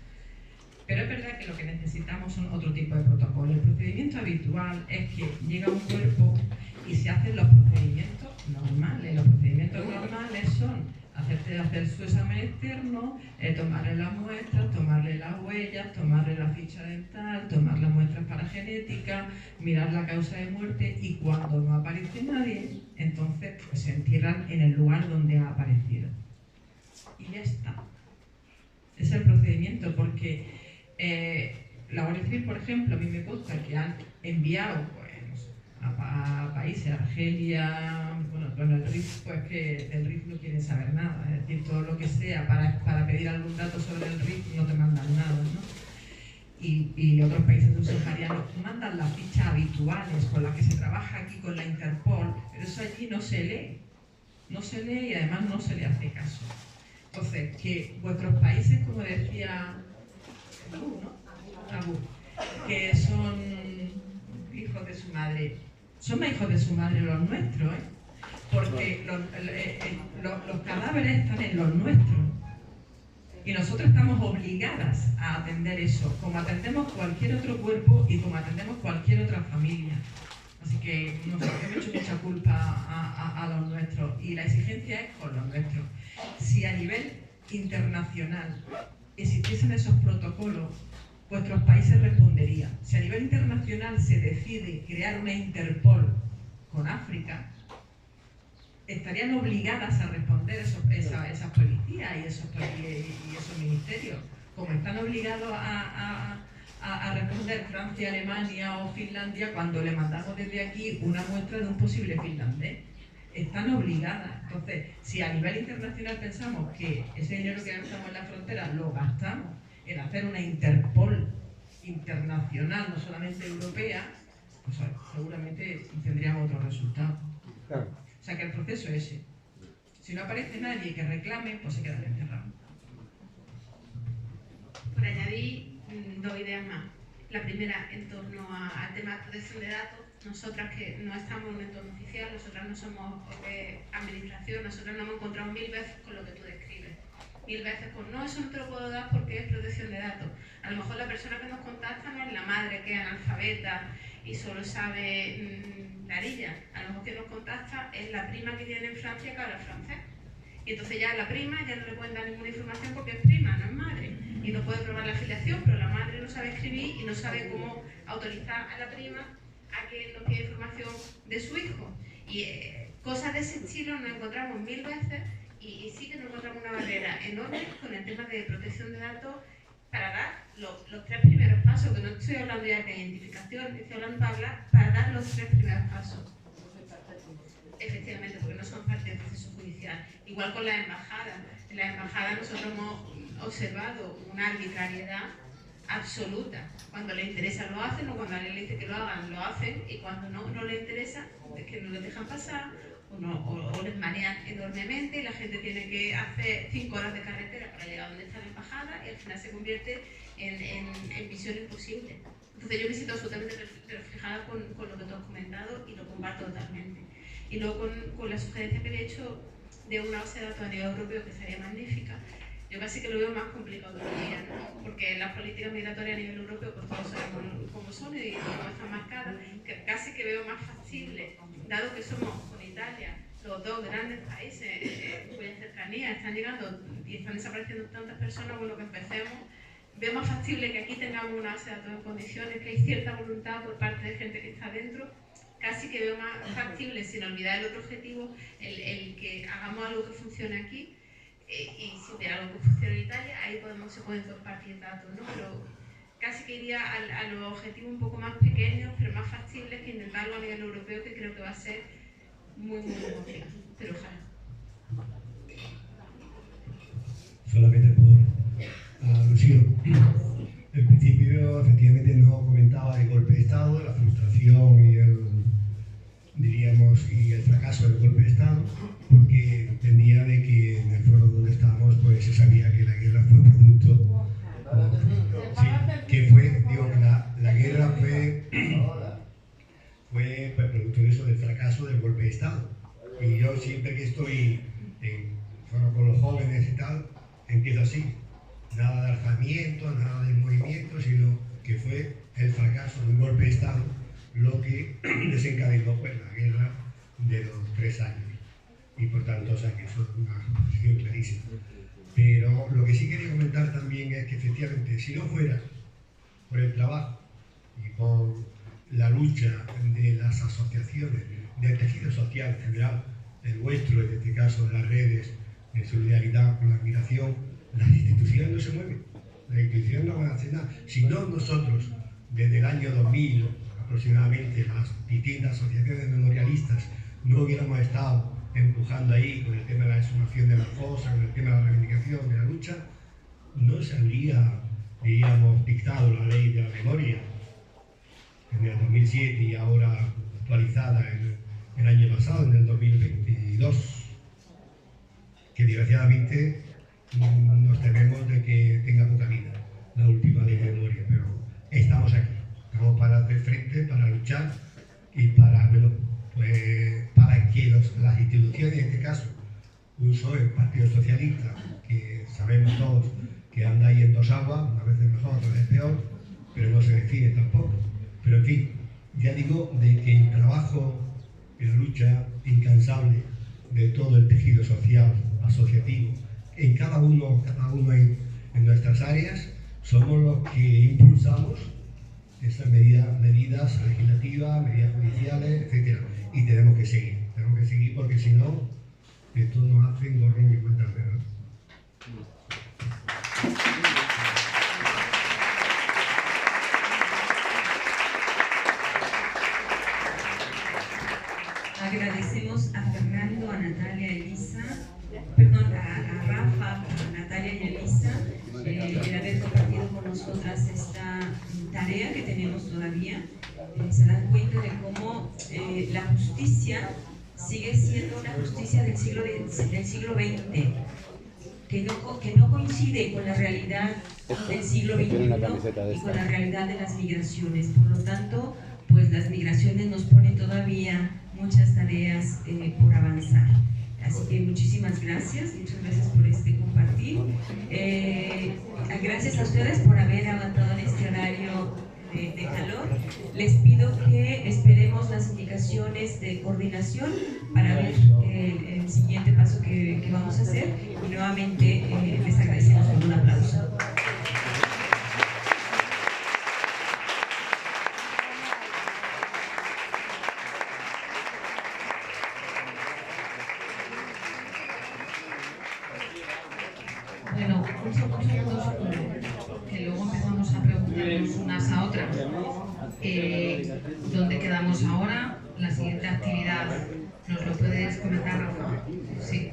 Pero es verdad que lo que necesitamos son otro tipo de protocolos. El procedimiento habitual es que llega un cuerpo y se hacen los procedimientos normales. Los procedimientos normales son hacer su examen externo, tomarle las muestras, tomarle las huellas, tomarle la ficha dental, tomar las muestras para genética, mirar la causa de muerte, y cuando no aparece nadie, entonces pues, se entierran en el lugar donde ha aparecido. Y ya está. Ese es el procedimiento, porque la Guardia Civil, por ejemplo, a mí me consta que han enviado a países, Argelia, bueno, el RIF, pues que del RIF no quieren saber nada, es decir, todo lo que sea para pedir algún dato sobre el RIF no te mandan nada, ¿no? Y otros países subsaharianos mandan las fichas habituales con las que se trabaja aquí con la Interpol, pero eso allí no se lee y además no se le hace caso. Entonces, que vuestros países, como decía Abu, que son hijos de su madre, son más hijos de su madre los nuestros, porque los cadáveres están en los nuestros y nosotros estamos obligadas a atender eso, como atendemos cualquier otro cuerpo y como atendemos cualquier otra familia. Así que yo me he hecho mucha culpa a los nuestros, y la exigencia es con los nuestros. Si a nivel internacional existiesen esos protocolos, vuestros países responderían. Si a nivel internacional se decide crear una Interpol con África, estarían obligadas a responder esas policías y esos ministerios, como están obligados a responder Francia, Alemania o Finlandia cuando le mandamos desde aquí una muestra de un posible finlandés. están obligadas. Entonces, si a nivel internacional pensamos que ese dinero que gastamos en la frontera lo gastamos en hacer una Interpol internacional, no solamente europea, pues seguramente tendríamos otro resultado. Claro. O sea que el proceso es ese. Si no aparece nadie que reclame, pues se quedan encerrados. Por añadir dos ideas más. La primera, en torno al tema de protección de datos. Nosotras que no estamos en un entorno oficial, nosotras no somos administración, nosotras nos hemos encontrado 1000 veces con lo que tú describes. 1000 veces con, no, eso no te lo puedo dar porque es protección de datos. A lo mejor la persona que nos contacta no es la madre que es analfabeta y solo sabe larilla. A lo mejor que nos contacta es la prima que tiene en Francia que habla francés. Y entonces ya la prima ya no le pueden dar ninguna información porque es prima, no es madre. Y no puede probar la afiliación, pero la madre no sabe escribir y no sabe cómo autorizar a la prima a que nos pida información de su hijo. Y cosas de ese estilo nos encontramos 1000 veces y sí que nos encontramos una barrera enorme con el tema de protección de datos para dar los 3 primeros pasos, que no estoy hablando ya de identificación, estoy hablando para dar los 3 primeros pasos. Efectivamente, porque no son parte del proceso judicial. Igual con las embajadas. En las embajadas nosotros hemos observado una arbitrariedad absoluta. Cuando les interesa lo hacen, o cuando a alguien le dice que lo hagan, lo hacen, y cuando no les interesa, es que no les dejan pasar, o les marean enormemente, y la gente tiene que hacer 5 horas de carretera para llegar a donde está la embajada, y al final se convierte en misión imposible. Entonces yo me siento absolutamente reflejada con lo que tú has comentado y lo comparto totalmente. Y luego con la sugerencia que había hecho de una base de datos a nivel europeo que sería magnífica, yo casi que lo veo más complicado todavía, ¿no? Porque las políticas migratorias a nivel europeo, pues todos sabemos cómo son y cómo están marcadas, que casi que veo más factible, dado que somos con Italia los dos grandes países cuya cercanía están llegando y están desapareciendo tantas personas, bueno, que empecemos. Veo más factible que aquí tengamos una base de datos en condiciones, que hay cierta voluntad por parte de gente que está dentro. Casi que veo más factible, sin olvidar el otro objetivo, el que hagamos algo que funcione aquí y si hubiera algo que funcione en Italia, ahí se pueden compartir datos, ¿no? Pero casi que iría a los objetivos un poco más pequeños, pero más factibles, que intentarlo a nivel europeo, que creo que va a ser muy complicado. Pero ojalá. Solamente por alusión. En principio, efectivamente, no comentaba el golpe de Estado, la frustración y el fracaso del golpe de Estado, porque entendía de que en el foro donde estábamos pues se sabía que la guerra fue producto, la guerra fue producto de eso, del fracaso del golpe de Estado. Y yo siempre que estoy en foro con los jóvenes y tal, empiezo así. Nada de alzamiento, nada de movimiento, sino que fue el fracaso de un golpe de Estado lo que desencadenó pues, la guerra de los 3 años. Y por tanto, o sea, que eso es una posición clarísima. Pero lo que sí quería comentar también es que efectivamente, si no fuera por el trabajo y por la lucha de las asociaciones, del tejido social en general, el vuestro, en este caso de las redes de solidaridad con la migración, las instituciones no se mueven, las instituciones no van a hacer nada. Si no nosotros, desde el año 2000 aproximadamente, las distintas asociaciones memorialistas, no hubiéramos estado empujando ahí con el tema de la exhumación de las fosas, con el tema de la reivindicación, de la lucha, no se habría, diríamos, dictado la ley de la memoria en el 2007 y ahora actualizada en el año pasado, en el 2022, que desgraciadamente nos tememos de que tenga poca vida, la última ley de memoria, pero estamos aquí, estamos para hacer frente, para luchar y para, bueno, pues, para que las instituciones, en este caso, uso el Partido Socialista, que sabemos todos que anda ahí en 2 aguas, una vez mejor, otra vez peor, pero no se define tampoco. Pero en fin, ya digo de que el trabajo y la lucha incansable de todo el tejido social, asociativo, en cada uno en nuestras áreas, somos los que impulsamos esas medidas legislativas, medidas judiciales, etc. Y tenemos que seguir porque si no, esto nos hace gorrón y cuenta de verdad. Agradecemos a Fernando tarea que tenemos todavía. Se dan cuenta de cómo la justicia sigue siendo una justicia del siglo XX, que no coincide con la realidad del siglo XXI y con la realidad de las migraciones. Por lo tanto, pues las migraciones nos ponen todavía muchas tareas por avanzar. Así que muchas gracias por este compartir. Gracias a ustedes por haber aguantado en este horario de calor. Les pido que esperemos las indicaciones de coordinación para ver el siguiente paso que vamos a hacer, y nuevamente les agradecemos con un aplauso. Bueno, un segundo, que luego empezamos a preguntarnos unas a otras. ¿Dónde quedamos ahora? La siguiente actividad, ¿nos lo puedes comentar, Rafa? Sí.